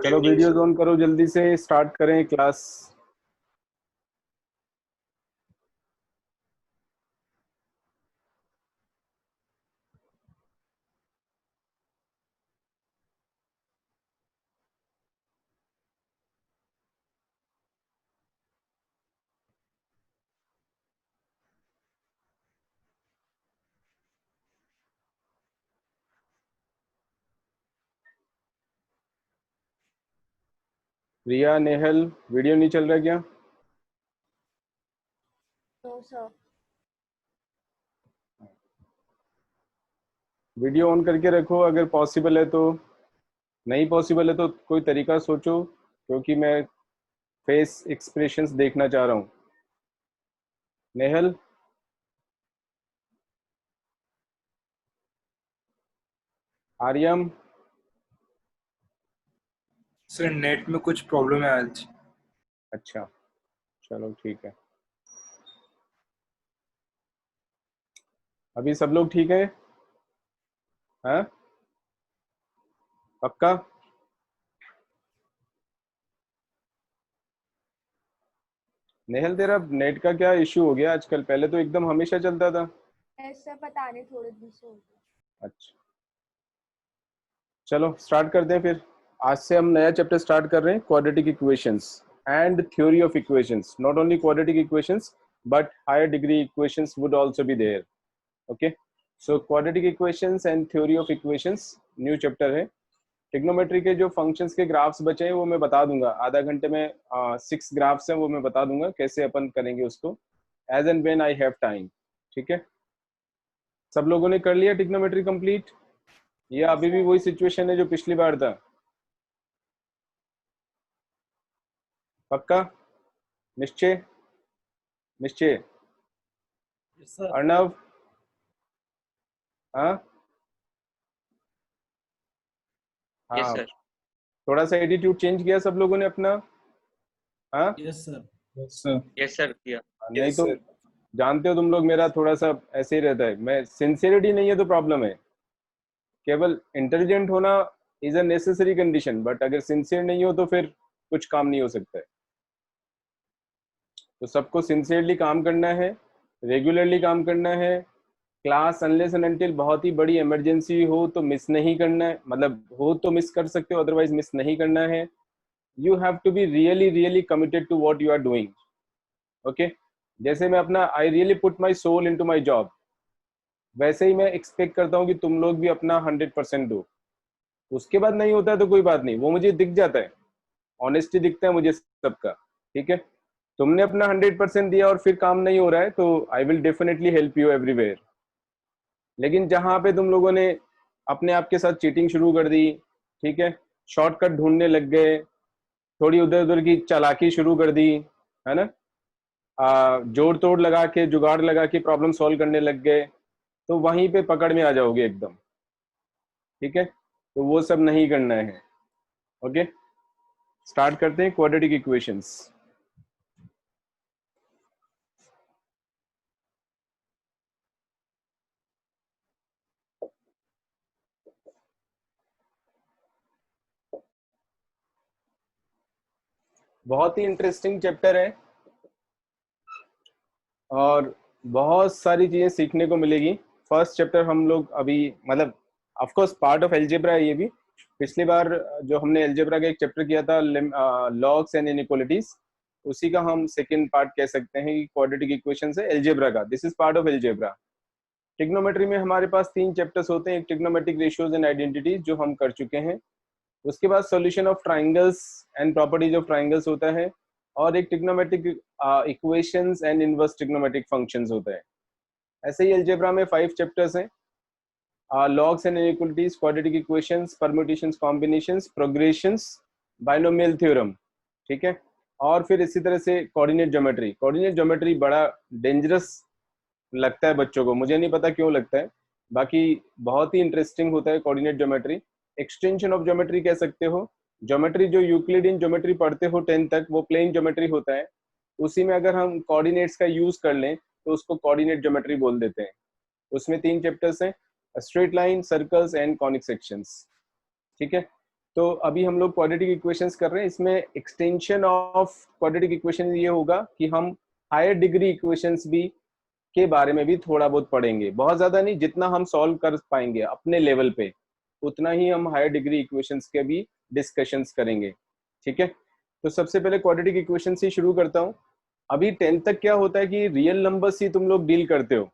Good चलो evening videos sir. On करो, जल्दी से स्टार्ट करें क्लास। रिया, नेहल, वीडियो नहीं चल रहा क्या? No sir. वीडियो ऑन करके रखो अगर पॉसिबल है तो। नहीं पॉसिबल है तो कोई तरीका सोचो, क्योंकि मैं फेस एक्सप्रेशंस देखना चाह रहा हूँ। नेहल, आर्यम, सर नेट में कुछ प्रॉब्लम है आज। अच्छा चलो ठीक है। अभी सब लोग ठीक है? हाँ, पक्का? नेहल, तेरा नेट का क्या इशू हो गया आजकल? पहले तो एकदम हमेशा चलता था। ऐसा पता नहीं, थोड़े दिन से हो गया। अच्छा चलो स्टार्ट करते हैं फिर। आज से हम नया चैप्टर स्टार्ट कर रहे हैं, quadratic equations and theory of equations. Not only quadratic equations but higher degree equations would also be there. Okay, so quadratic equations and theory of equations new chapter है। ट्रिग्नोमेट्री के जो functions के graphs बचे हैं वो मैं बता दूंगा आधा घंटे में। 6 ग्राफ्स हैं वो मैं बता दूंगा कैसे अपन करेंगे उसको, as and when I have time. ठीक है, सब लोगों ने कर लिया ट्रिग्नोमेट्री कंप्लीट? या अभी भी सर वही सिचुएशन है जो पिछली बार था? पक्का? निश्चय? निश्चय? Yes sir. अर्णव, हाँ यस हाँ, सर। थोड़ा सा एटीट्यूड चेंज किया सब लोगों ने अपना? हाँ, yes sir. Yes sir. Yes sir किया। नहीं तो जानते हो तुम लोग मेरा थोड़ा सा ऐसे ही रहता है। मैं सिंसियरिटी नहीं है तो प्रॉब्लम है। केवल इंटेलिजेंट होना is a necessary condition, but अगर सिंसियर नहीं हो तो फिर कुछ काम नहीं हो सकता है। तो सबको सिंसियरली काम करना है, रेगुलरली काम करना है। क्लास अनलेस एंड अनटिल बहुत ही बड़ी इमरजेंसी हो तो मिस नहीं करना है, मतलब हो तो मिस कर सकते हो, अदरवाइज मिस नहीं करना है। You have to be really really committed to what you are doing. Okay, जैसे मैं अपना I really put my soul into my job, वैसे ही मैं एक्सपेक्ट करता हूँ कि तुम लोग भी अपना 100% दो। उसके बाद नहीं होता है तो कोई बात नहीं, वो मुझे दिख जाता है, ऑनेस्टी दिखता है मुझे सबका। ठीक है, तुमने अपना 100% दिया और फिर काम नहीं हो रहा है तो I will definitely help you everywhere. लेकिन जहां पे तुम लोगों ने अपने आप के साथ चीटिंग शुरू कर दी, ठीक है, शॉर्टकट ढूंढने लग गए, थोड़ी उधर उधर की चालाकी शुरू कर दी, है ना, जोड़ तोड़ लगा के जुगाड़ लगा के प्रॉब्लम सॉल्व करने लग गए, तो वहीं पे पकड़ में आ जाओगे एकदम। ठीक है, तो वो सब नहीं करना है। ओके, स्टार्ट करते हैं क्वाड्रेटिक इक्वेशंस। बहुत ही इंटरेस्टिंग चैप्टर है और बहुत सारी चीजें सीखने को मिलेगी। फर्स्ट चैप्टर हम लोग अभी, मतलब of course part of algebra है ये भी। पिछली बार जो हमने एलजेब्रा का एक चैप्टर किया था, लॉग्स एंड इनइक्वालिटीज, उसी का हम सेकंड पार्ट कह सकते हैं कि क्वाड्रेटिक इक्वेशन है एलजेब्रा का। This is part of algebra. Trigonometry में हमारे पास 3 चैप्टर्स होते हैं। एक ट्रिग्नोमेट्रिक रेशियोज एंड आइडेंटिटीज जो हम कर चुके हैं, उसके बाद solution of triangles and properties of triangles होता है, और एक trigonometric equations and inverse trigonometric functions होता है। ऐसे ही अलजेब्रा में 5 चैप्टर्स हैं, logs and inequalities, quadratic equations, permutations, combinations, progressions, binomial theorem. ठीक है, और फिर इसी तरह से कोऑर्डिनेट ज्योमेट्री। कोऑर्डिनेट ज्योमेट्री बड़ा डेंजरस लगता है बच्चों को, मुझे नहीं पता क्यों लगता है, बाकी बहुत ही इंटरेस्टिंग होता है coordinate geometry. Extension of geometry कह सकते हो। ज्योमेट्री जो यूक्लिडियन ज्योमेट्री पढ़ते हो 10 तक, वो प्लेन ज्योमेट्री होता है, उसी में अगर हम कोऑर्डिनेट्स का यूज कर लें तो उसको कोऑर्डिनेट ज्योमेट्री बोल देते हैं। उसमें 3 चैप्टर्स हैं, straight line, circles and conic sections. ठीक है, तो अभी हम लोग क्वाड्रेटिक इक्वेशंस कर रहे हैं। इसमें एक्सटेंशन ऑफ क्वाड्रेटिक इक्वेशन ये होगा कि हम हायर डिग्री इक्वेशंस भी के बारे में भी थोड़ा बहुत पढ़ेंगे, बहुत ज्यादा नहीं, जितना हम सॉल्व कर पाएंगे अपने लेवल पे उतना ही हम हायर डिग्री इक्वेशंस के भी डिस्कशंस करेंगे। ठीक है, तो सबसे पहले क्वाड्रेटिक इक्वेशन से शुरू करता हूँ। अभी 10th तक क्या होता है कि रियल नंबर्स ही तुम लोग डील करते हो,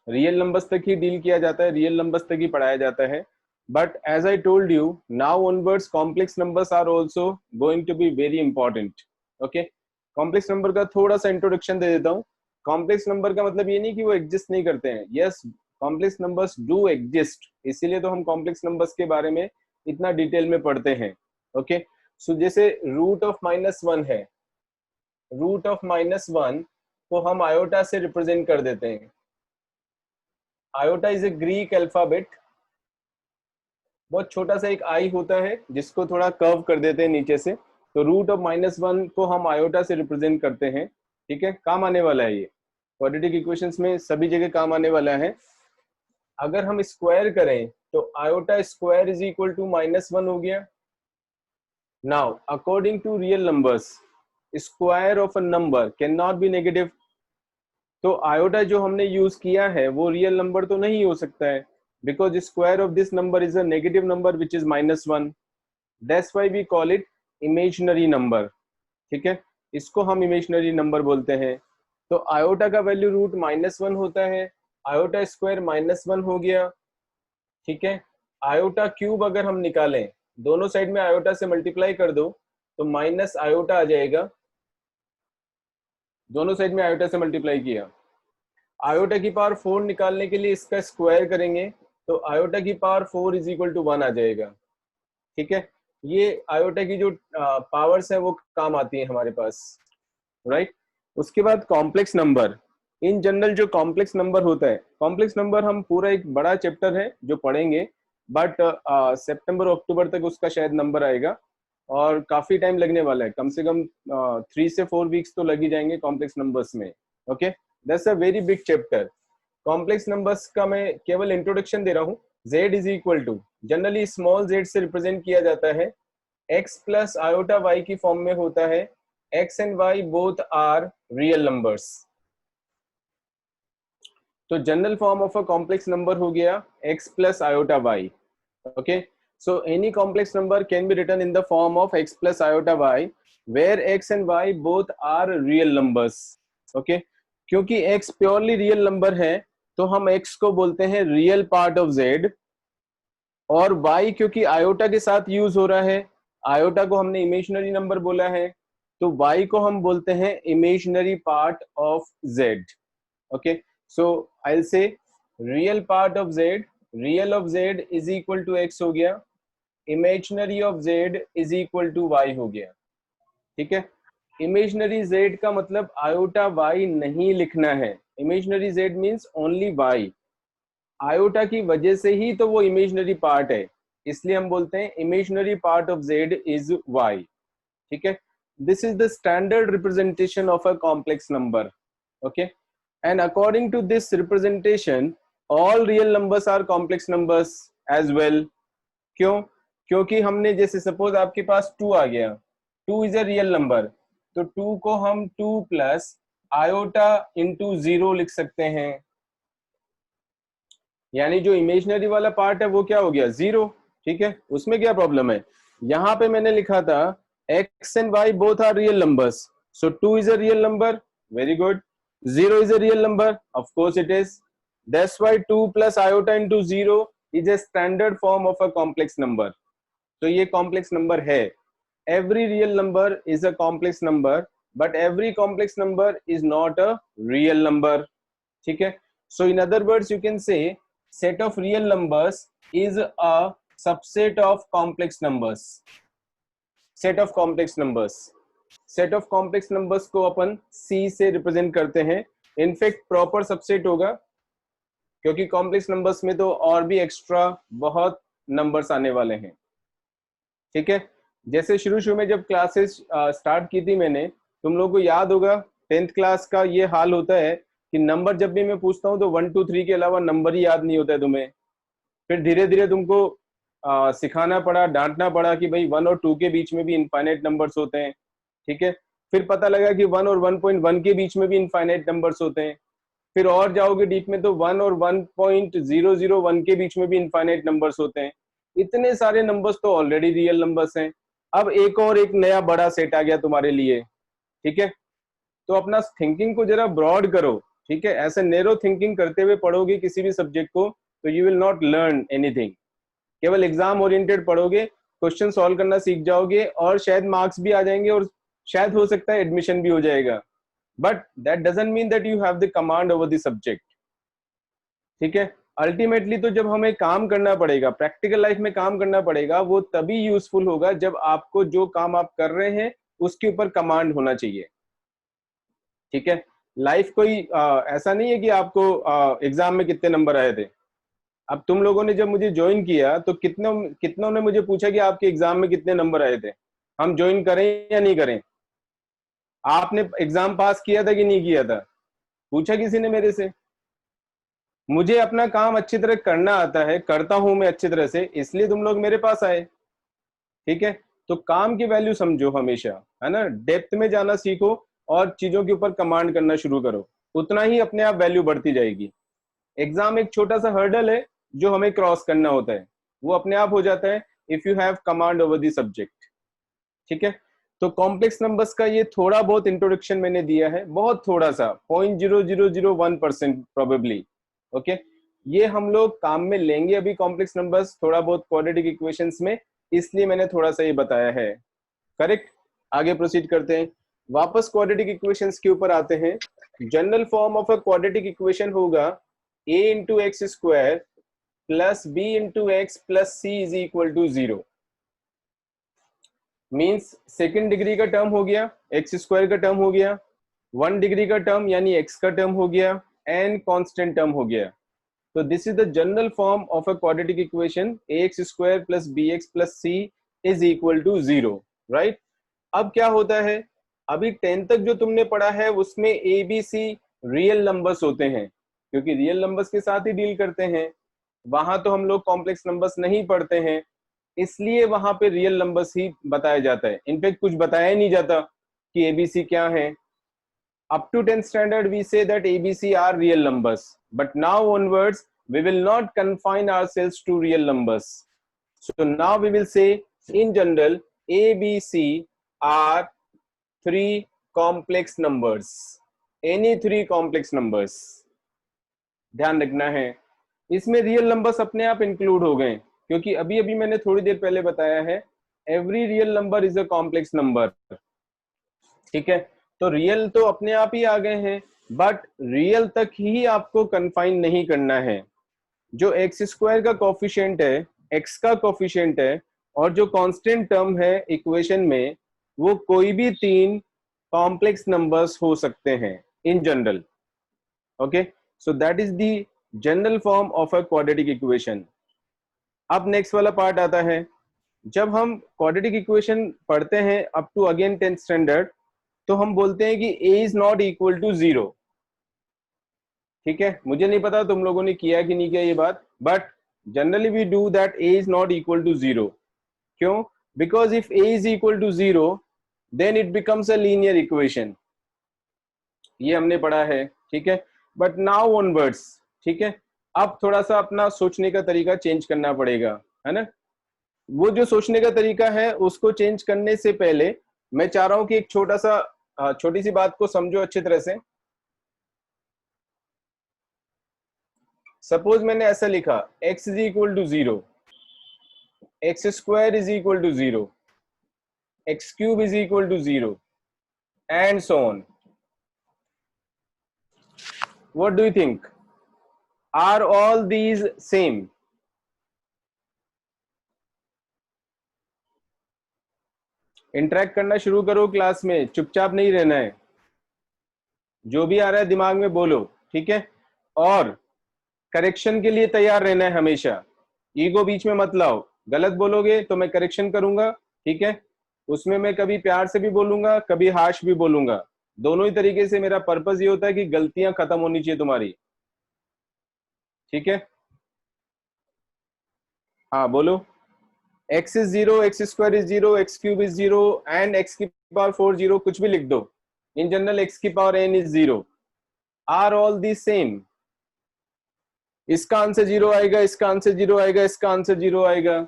रियल नंबर्स तक ही डील किया जाता है, रियल नंबर्स तक ही पढ़ाया जाता है। But as I told you, now onwards complex numbers are also going to be very important. Okay, complex number का थोड़ा सा इंट्रोडक्शन दे देता हूँ। कॉम्प्लेक्स नंबर का मतलब ये नहीं कि वो एग्जिस्ट नहीं करते हैं, yes complex numbers do exist, इसीलिए तो हम कॉम्प्लेक्स नंबर्स के बारे में इतना डिटेल में पढ़ते हैं। ओके, सो जैसे रूट ऑफ -1 है, रूट ऑफ -1 को हम आयोटा से रिप्रेजेंट कर देते हैं। Iota is a Greek alphabet, बहुत छोटा सा एक आई होता है जिसको थोड़ा कर्व कर देते हैं नीचे से, तो रूट ऑफ -1 को हम आयोटा से रिप्रेजेंट करते हैं। ठीक है, काम आने वाला है, ये क्वाड्रेटिक इक्वेशंस में सभी जगह काम आने वाला है। अगर हम स्क्वायर करें तो iota square is equal to -1 हो गया। Now according to real numbers, square of a number can not be negative, तो आयोटा जो हमने यूज किया है वो रियल नंबर तो नहीं हो सकता है, because square of this number is a negative number which is -1, that's why we call it imaginary number. ठीक है, इसको हम इमेजिनरी नंबर बोलते हैं। तो आयोटा का वैल्यू रूट -1 होता है, आयोटा स्क्वायर -1 हो गया। ठीक है, आयोटा क्यूब अगर हम निकालें, दोनों साइड में आयोटा से मल्टीप्लाई कर दो तो माइनस आयोटा आ जाएगा, दोनों साइड में आयोटा से मल्टीप्लाई किया। आयोटा की पावर 4 निकालने के लिए इसका स्क्वायर करेंगे तो आयोटा की पावर 4 इज इक्वल टू 1 आ जाएगा। ठीक है, ये आयोटा की जो पावर्स है वो काम आती है हमारे पास, राइट। उसके बाद कॉम्प्लेक्स नंबर, इन जनरल जो कॉम्प्लेक्स नंबर होता है, कॉम्प्लेक्स नंबर हम पूरा एक बड़ा चैप्टर है जो पढ़ेंगे, बट सितंबर अक्टूबर तक उसका शायद नंबर आएगा और काफी टाइम लगने वाला है, कम से कम 3 से 4 वीक्स तो लग ही जाएंगे कॉम्प्लेक्स नंबर्स में। Okay, that's a very big chapter. Complex numbers का मैं केवल इंट्रोडक्शन दे रहा हूँ। z is equal to, generally small z से रिप्रेजेंट किया जाता है, x प्लस आयोटा y की फॉर्म में होता है। x and y both are real numbers, तो general form of a complex number हो गया x plus iota y। Okay, so any complex number can be written in the form of x plus iota y where x and y both are real numbers. Okay, क्योंकि x purely real number है तो हम x को बोलते हैं real part of z, और y क्योंकि iota के साथ यूज हो रहा है, आयोटा को हमने इमेजिनरी नंबर बोला है, तो y को हम बोलते हैं imaginary part of z. Okay, so I will say real part of z, real of z is equal to x हो गया, imaginary of z is equal to y हो गया। ठीक है, इमेजिनरी z का मतलब आयोटा y नहीं लिखना है, imaginary z means only y, iota की वजह से ही तो वो इमेजिनरी पार्ट है, इसलिए हम बोलते हैं imaginary part of z is y। ठीक है, this is the standard representation of a complex number. Okay, and according to this representation all real numbers are complex numbers as well. क्यों? क्योंकि हमने जैसे सपोज आपके पास 2 आ गया, 2 इज अ रियल नंबर, तो 2 को हम 2 प्लस आयोटा इंटू 0 लिख सकते हैं, यानी जो इमेजिनरी वाला पार्ट है वो क्या हो गया 0। ठीक है, उसमें क्या प्रॉब्लम है, यहां पे मैंने लिखा था x and y both are real numbers, so 2 is a real number, very good, 0 is a real number, of course it is, that's why 2 plus iota into 0 is a standard form of a complex number. तो ये complex number है, every real number is a complex number, but every complex number is not a real number. ठीक है, so in other words you can say set of real numbers is a subset of complex numbers. set of complex numbers, set of complex numbers को अपन C से represent करते हैं, in fact proper subset होगा क्योंकि complex numbers में तो और भी एक्स्ट्रा बहुत नंबर्स आने वाले हैं। ठीक है, जैसे शुरू में जब क्लासेस स्टार्ट की थी मैंने, तुम लोगों को याद होगा 10th क्लास का ये हाल होता है कि नंबर जब भी मैं पूछता हूँ तो 1 2 3 के अलावा नंबर ही याद नहीं होता है तुम्हें, फिर धीरे धीरे तुमको सिखाना पड़ा, डांटना पड़ा कि भाई 1 और 2 के बीच में भी इनफाइनाइट नंबर्स होते हैं, ठीक है। फिर पता लगा कि 1 और 1.1 के बीच में भी इनफाइनाइट नंबर्स होते हैं। फिर और जाओगे डीप में तो 1 और 1.001 के बीच में भी इनफाइनाइट नंबर्स होते हैं। इतने सारे नंबर्स तो ऑलरेडी रियल नंबर्स हैं। अब एक और एक नया बड़ा सेट आ गया तुम्हारे लिए, ठीक है। तो अपना थिंकिंग को जरा ब्रॉड करो, ठीक है। ऐसे नैरो थिंकिंग करते हुए पढ़ोगे किसी भी सब्जेक्ट को तो you will not learn anything. केवल एग्जाम ओरिएंटेड पढ़ोगे, क्वेश्चन सॉल्व करना सीख जाओगे और शायद मार्क्स भी आ जाएंगे और शायद हो सकता है एडमिशन भी हो जाएगा, but that doesn't mean that you have the command over the subject, ठीक है। अल्टीमेटली तो जब हमें काम करना पड़ेगा, प्रैक्टिकल लाइफ में काम करना पड़ेगा, वो तभी यूजफुल होगा जब आपको जो काम आप कर रहे हैं उसके ऊपर कमांड होना चाहिए, ठीक है। लाइफ कोई ऐसा नहीं है कि आपको एग्जाम में कितने नंबर आए थे। अब तुम लोगों ने जब मुझे ज्वाइन किया तो कितनों ने मुझे पूछा कि आपके एग्जाम में कितने नंबर आए थे, हम ज्वाइन करें या नहीं करें। आपने एग्जाम पास किया था कि नहीं किया था, पूछा किसी ने मेरे से। मुझे अपना काम अच्छी तरह करना आता है, करता हूं मैं अच्छी तरह से, इसलिए तुम लोग मेरे पास आए, ठीक है। तो काम की वैल्यू समझो हमेशा, है ना। डेप्थ में जाना सीखो और चीजों के ऊपर कमांड करना शुरू करो, उतना ही अपने आप वैल्यू बढ़ती जाएगी। एग्जाम एक छोटा सा हर्डल है जो हमें क्रॉस करना होता है, वो अपने आप हो जाता है if you have command over the subject, ठीक है। तो कॉम्प्लेक्स नंबर्स का ये थोड़ा बहुत इंट्रोडक्शन मैंने दिया है, बहुत थोड़ा सा, 0.0001% प्रोबेबली, ओके। ये हम लोग काम में लेंगे अभी कॉम्प्लेक्स नंबर्स थोड़ा बहुत क्वाड्रेटिक इक्वेशंस में, इसलिए मैंने थोड़ा सा ये बताया है, करेक्ट। आगे प्रोसीड करते हैं, वापस क्वाड्रेटिक इक्वेशंस के ऊपर आते हैं। General form of a quadratic equation होगा a into x square plus b into x plus c is equal to 0। Means second degree का टर्म हो गया, एक्स स्क्वायर का टर्म हो गया, 1 डिग्री का टर्म यानी एक्स का टर्म हो गया, एन कांस्टेंट टर्म हो गया। तो this is the general form of a quadratic equation, ax square plus bx plus c is equal to 0, right. अब क्या होता है, अभी 10 तक जो तुमने पढ़ा है उसमें A B C real numbers होते हैं, क्योंकि रियल नंबर्स के साथ ही डील करते हैं। वहां तो हम लोग कॉम्प्लेक्स नंबर्स नहीं पढ़ते हैं, इसलिए वहां पे रियल नंबर्स ही बताया जाता है। इनफैक्ट कुछ बताया नहीं जाता कि एबीसी क्या है। up to 10th standard we say that ABC are real numbers, but now onwards we will not confine ourselves to real numbers. So now we will say in general ABC are 3 complex numbers, any 3 complex numbers। ध्यान रखना है, इसमें real numbers अपने आप include हो गए, क्योंकि अभी अभी मैंने थोड़ी देर पहले बताया है every real number is a complex number, ठीक है। तो रियल तो अपने आप ही आ गए हैं, बट रियल तक ही आपको कन्फाइन नहीं करना है। जो एक्स स्क्वायर का कोफिशिएंट है, एक्स का कोफिशिएंट है, और जो कांस्टेंट टर्म है इक्वेशन में, वो कोई भी 3 कॉम्प्लेक्स नंबर्स हो सकते हैं in general, okay. So that is the general form of a quadratic equation. अब नेक्स्ट वाला पार्ट आता है, जब हम क्वाड्रेटिक इक्वेशन पढ़ते हैं up to again 10th standard, तो हम बोलते हैं कि a is not equal to 0, ठीक है। मुझे नहीं पता तुम लोगों ने किया कि नहीं किया ये बात, but generally we do that a is not equal to 0। क्यों? Because if a is equal to 0 then it becomes a linear equation, ये हमने पढ़ा है, ठीक है। बट नाउ ऑनवर्ड्स, ठीक है, अब थोड़ा सा अपना सोचने का तरीका चेंज करना पड़ेगा, है ना। वो जो सोचने का तरीका है उसको चेंज करने से पहले मैं चाह रहा हूं कि एक छोटी सी बात को समझो अच्छी तरह से। सपोज मैंने ऐसा लिखा x is equal to 0, x square is equal to 0, x cube is equal to 0 and so on. What do you think, are all these same? Interact करना शुरू करो क्लास में, चुपचाप नहीं रहना है, जो भी आ रहा है दिमाग में बोलो, ठीक है। और करेक्शन के लिए तैयार रहना है हमेशा, ईगो बीच में मत लाओ। गलत बोलोगे तो मैं करेक्शन करूंगा, ठीक है। उसमें मैं कभी प्यार से भी बोलूंगा, कभी हार्श भी बोलूंगा, दोनों ही तरीके से। मेरा पर्पस ये होता है कि गलतियां खत्म होनी चाहिए तुम्हारी, ठीक है। हाँ बोलो। x is 0, x square is 0, x cube is 0 and x की power 4 0, कुछ भी लिख दो. In general x की power n is 0. Are all the same? इसका आंसर 0 आएगा, इसका आंसर 0 आएगा, इसका आंसर 0 आएगा.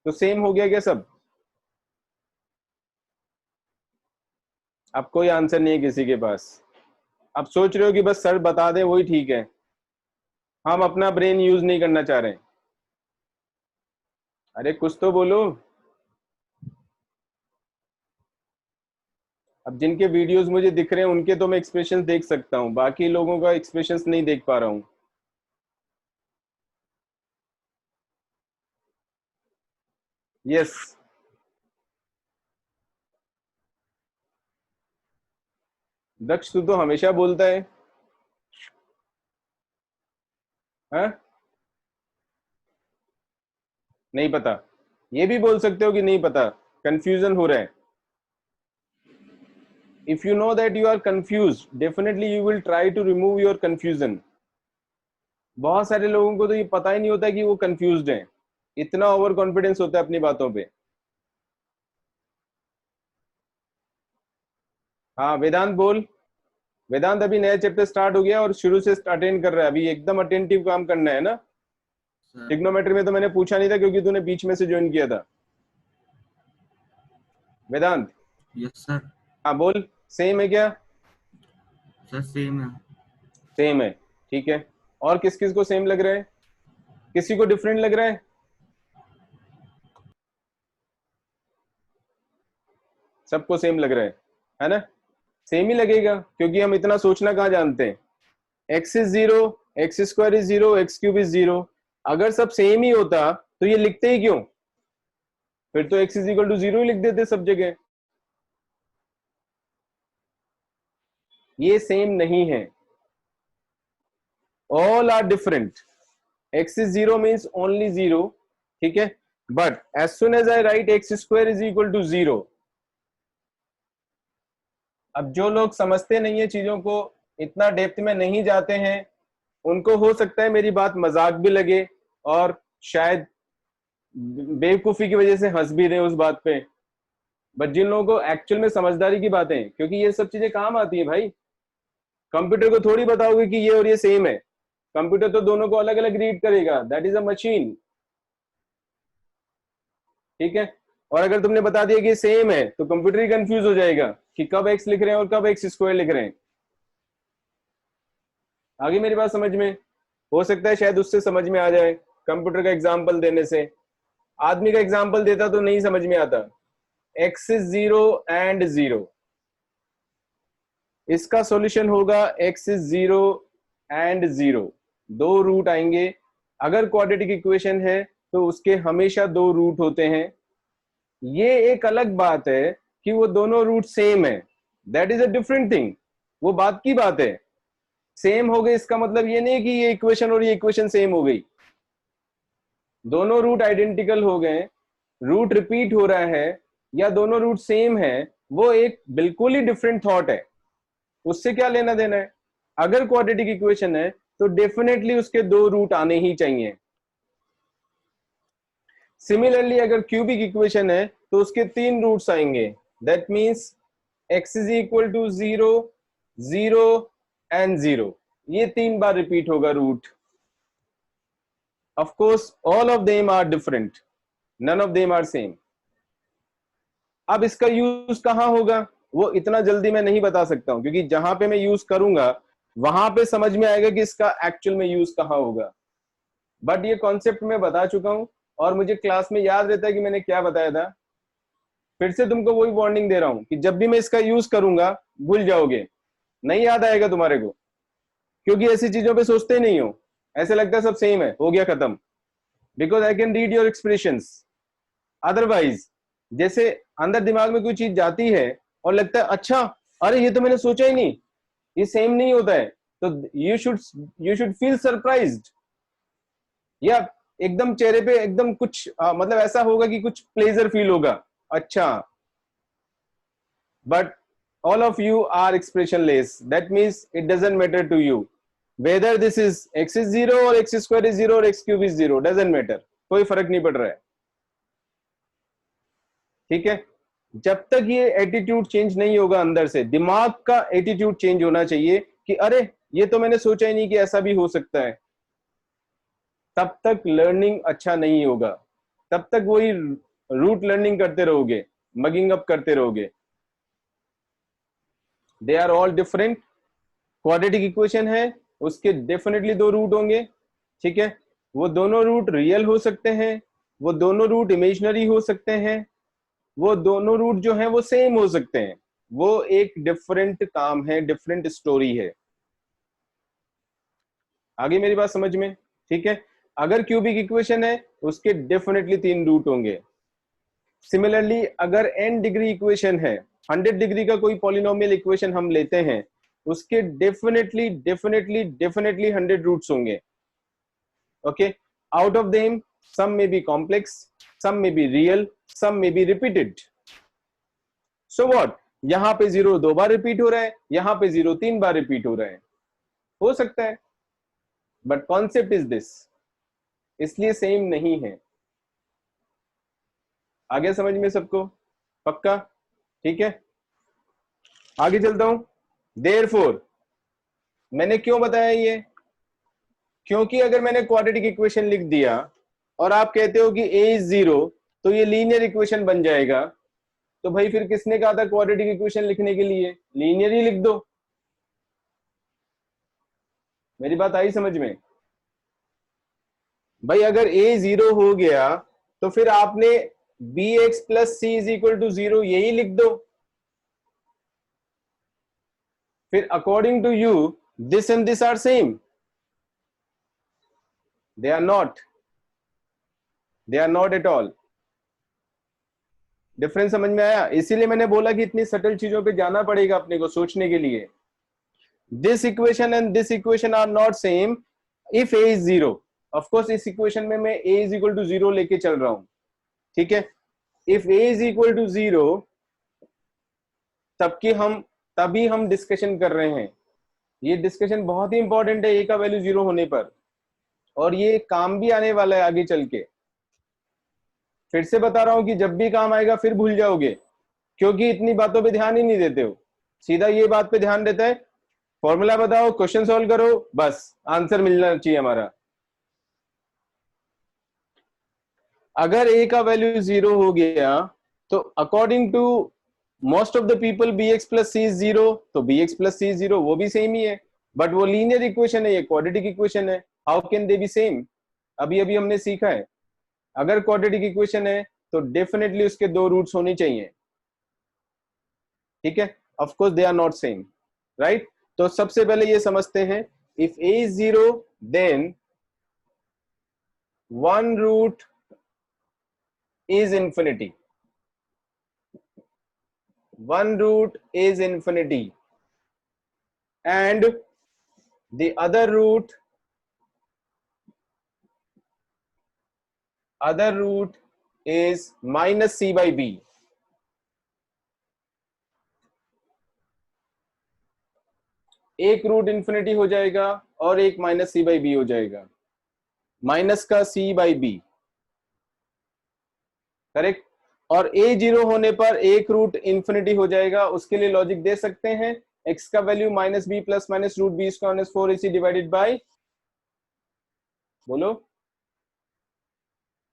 तो सेम हो गया क्या सब? अब कोई आंसर नहीं है किसी के पास. अब सोच रहे हो कि बस सर बता दें वही ठीक है. हम अपना ब्रेन यूज नहीं करना चाह रहे हैं. अरे कुछ तो बोलो. अब जिनके वीडियोस मुझे दिख रहे हैं उनके तो मैं एक्सप्रेशंस देख सकता हूं, बाकी लोगों का एक्सप्रेशंस नहीं देख पा रहा हूं. यस. दक्ष तू तो हमेशा बोलता है. हाँ? नहीं पता. ये भी बोल सकते हो कि नहीं पता, कंफ्यूजन हो रहा है. If you know that you are confused, definitely you will try to remove your confusion. बहुत सारे लोगों को तो ये पता ही नहीं होता कि वो कंफ्यूज्ड हैं. इतना ओवर कॉन्फिडेंस होता है अपनी बातों पे. हाँ वेदांत बोल. वेदांत अभी नया चैप्टर स्टार्ट हो गया और शुरू से अटेंड कर रहा है. अभी एकदम अटेंटिव काम करना है ना. ट्रिग्नोमेट्री में तो मैंने पूछा नहीं था क्योंकि तूने बीच में से ज्वाइन किया था. वेदांत. Yes sir. हाँ बोल. सेम है क्या? सर सेम है. सेम है. ठीक है. और किस किस को सेम लग रहा है? किसी को डिफरेंट लग रहा है? सबको सेम लग रहा है ना? सेम ही लगेगा क्योंकि हम इतना सोचना कहाँ जानते हैं. x is 0, x square is 0, x cube is 0. अगर सब सेम ही होता तो ये लिखते ही क्यों? फिर तो x is equal to 0 ही लिख देते सब जगह. ये सेम नहीं है. All are different. X is 0 means only 0. ठीक है. But as soon as I write x square is equal to 0, अब जो लोग समझते नहीं है चीजों को, इतना डेप्थ में नहीं जाते हैं, उनको हो सकता है मेरी बात मजाक भी लगे और शायद बेवकूफी की वजह से हंस भी रहे उस बात पे. बट जिन लोगों को एक्चुअल में समझदारी की बातें, क्योंकि ये सब चीजें काम आती है भाई. कंप्यूटर को थोड़ी बताओगे कि ये और ये सेम है. कंप्यूटर तो दोनों को अलग अलग रीड करेगा. That is a machine. ठीक है. और अगर तुमने बता दिया कि सेम है तो कंप्यूटर ही कंफ्यूज हो जाएगा कि कब x लिख रहे हैं और कब x स्क्वायर लिख रहे हैं. आगे मेरी बात समझ में? हो सकता है शायद उससे समझ में आ जाए कंप्यूटर का एग्जांपल देने से. आदमी का एग्जांपल देता तो नहीं समझ में आता. x is 0 and 0. इसका सॉल्यूशन होगा x is 0 and 0. दो रूट आएंगे. अगर क्वाड्रेटिक इक्वेशन है तो उसके हमेशा दो रूट होते हैं. ये एक अलग बात है कि वो दोनों रूट सेम है. That is a different thing. वो बात की बात है. सेम हो गए इसका मतलब ये नहीं कि ये इक्वेशन और ये इक्वेशन सेम हो गई. दोनों रूट आइडेंटिकल हो गए, रूट रिपीट हो रहा है या दोनों रूट सेम है, वो एक बिल्कुल ही डिफरेंट थॉट है. उससे क्या लेना देना है. अगर क्वाड्रेटिक इक्वेशन है तो डेफिनेटली उसके दो रूट आने ही चाहिए. सिमिलरली अगर क्यूबिक इक्वेशन है तो उसके तीन रूट्स आएंगे. That means x is equal to 0, 0 and 0. ये तीन बार रिपीट होगा root. Of course all of them are different, none of them are same. अब इसका यूज कहां होगा वो इतना जल्दी मैं नहीं बता सकता हूं, क्योंकि जहां पे मैं यूज करूंगा वहां पे समझ में आएगा कि इसका एक्चुअल में यूज कहां होगा. बट ये कॉन्सेप्ट मैं बता चुका हूं और मुझे क्लास में याद रहता है कि मैंने क्या बताया था. फिर से तुमको वही वार्निंग दे रहा हूं कि जब भी मैं इसका यूज करूंगा भूल जाओगे, नहीं याद आएगा तुम्हारे को, क्योंकि ऐसी चीजों पे सोचते नहीं हो. ऐसे लगता है सब सेम है, हो गया खत्म. Because I can read your expressions. Otherwise जैसे अंदर दिमाग में कोई चीज जाती है और लगता है अच्छा अरे ये तो मैंने सोचा ही नहीं, ये सेम नहीं होता है, तो यू शुड फील सरप्राइज्ड. या एकदम चेहरे पे एकदम कुछ मतलब ऐसा होगा कि कुछ प्लेजर फील होगा. अच्छा. But all of you are expressionless. That means it doesn't matter to you whether this is x is 0 or x square is 0 or x cube is 0. Doesn't matter. कोई फर्क नहीं पड़ रहा है. ठीक है, जब तक ये एटीट्यूड चेंज नहीं होगा अंदर से, दिमाग का एटीट्यूड चेंज होना चाहिए कि अरे ये तो मैंने सोचा ही नहीं कि ऐसा भी हो सकता है, तब तक लर्निंग अच्छा नहीं होगा। तब तक वही रूट लर्निंग करते रहोगे, मगिंग अप करते रहोगे। They are all different. Quadratic equation है, उसके डेफिनेटली दो रूट होंगे, ठीक है, वो दोनों रूट रियल हो सकते हैं, वो दोनों रूट इमेजिनरी हो सकते हैं, वो दोनों रूट जो हैं वो सेम हो सकते हैं। वो एक डिफरेंट काम है, डिफरेंट स्टोरी है। आगे मेरी बात समझ में? ठीक है, अगर क्यूबिक इक्वेशन है उसके डेफिनेटली 3 रूट होंगे। सिमिलरली अगर n डिग्री इक्वेशन है, 100 डिग्री का कोई पॉलिनोमियल इक्वेशन हम लेते हैं, उसके डेफिनेटली डेफिनेटली डेफिनेटली 100 रूट्स होंगे। Okay, out of them some में बी कॉम्प्लेक्स, सम में बी रियल, सम में बी रिपीटेड। सो व्हाट, यहां पे 0 2 बार रिपीट हो रहा है, यहां पे 0 3 बार रिपीट हो रहा है, हो सकता है, बट कॉन्सेप्ट इज दिस, इसलिए सेम नहीं है। आगे समझ में सबको? पक्का? ठीक है, आगे चलता हूं। देयरफॉर मैंने क्यों बताया ये? क्योंकि अगर मैंने क्वाड्रेटिक इक्वेशन लिख दिया और आप कहते हो कि a इज 0, तो ये लीनियर इक्वेशन बन जाएगा। तो भाई फिर किसने कहा था क्वाड्रेटिक इक्वेशन लिखने के लिए लीनियर ही लिख दो? मेरी बात आई समझ में? भाई अगर a 0 हो गया तो फिर आपने bx plus C is equal to 0 यही लिख दो। फिर according to you this and this are same? They are not, they are not at all. Difference समझ में आया? इसीलिए मैंने बोला कि इतनी सटल चीजों पे जाना पड़ेगा अपने को सोचने के लिए। This equation and this equation are not same if a is 0। Of course इस इक्वेशन में मैं a इज इक्वल टू 0 लेके चल रहा हूं, ठीक है। If a is equal to 0 तभी हम डिस्कशन कर रहे हैं। ये डिस्कशन बहुत ही इंपॉर्टेंट है a का वैल्यू 0 होने पर, और ये काम भी आने वाला है आगे चल के। फिर से बता रहा हूं कि जब भी काम आएगा फिर भूल जाओगे, क्योंकि इतनी बातों पे ध्यान ही नहीं देते हो। सीधा ये बात पे ध्यान देता है, फॉर्मूला बताओ, क्वेश्चन सॉल्व करो, बस आंसर मिलना चाहिए हमारा। अगर a का वैल्यू 0 हो गया तो according to most of the people bx plus C is 0, तो bx प्लस सी इज 0 वो भी सेम ही है, बट वो लीनियर इक्वेशन है, ये क्वाड्रेटिक इक्वेशन है। How can they B same? अभी अभी हमने सीखा है, अगर क्वाड्रेटिक इक्वेशन है तो डेफिनेटली उसके 2 रूट्स होने चाहिए, ठीक है। Of course they are not same, right. तो सबसे पहले ये समझते हैं, if a is 0 then one root is infinity, one root is infinity and the other root is minus c by b। एक रूट इंफिनिटी हो जाएगा और एक माइनस सी बाई बी हो जाएगा, माइनस का सी बाई बी, करेक्ट। और a 0 होने पर एक रूट इंफिनिटी हो जाएगा। उसके लिए लॉजिक दे सकते हैं, x का value minus B plus minus root B square minus 4ac divided by, बोलो,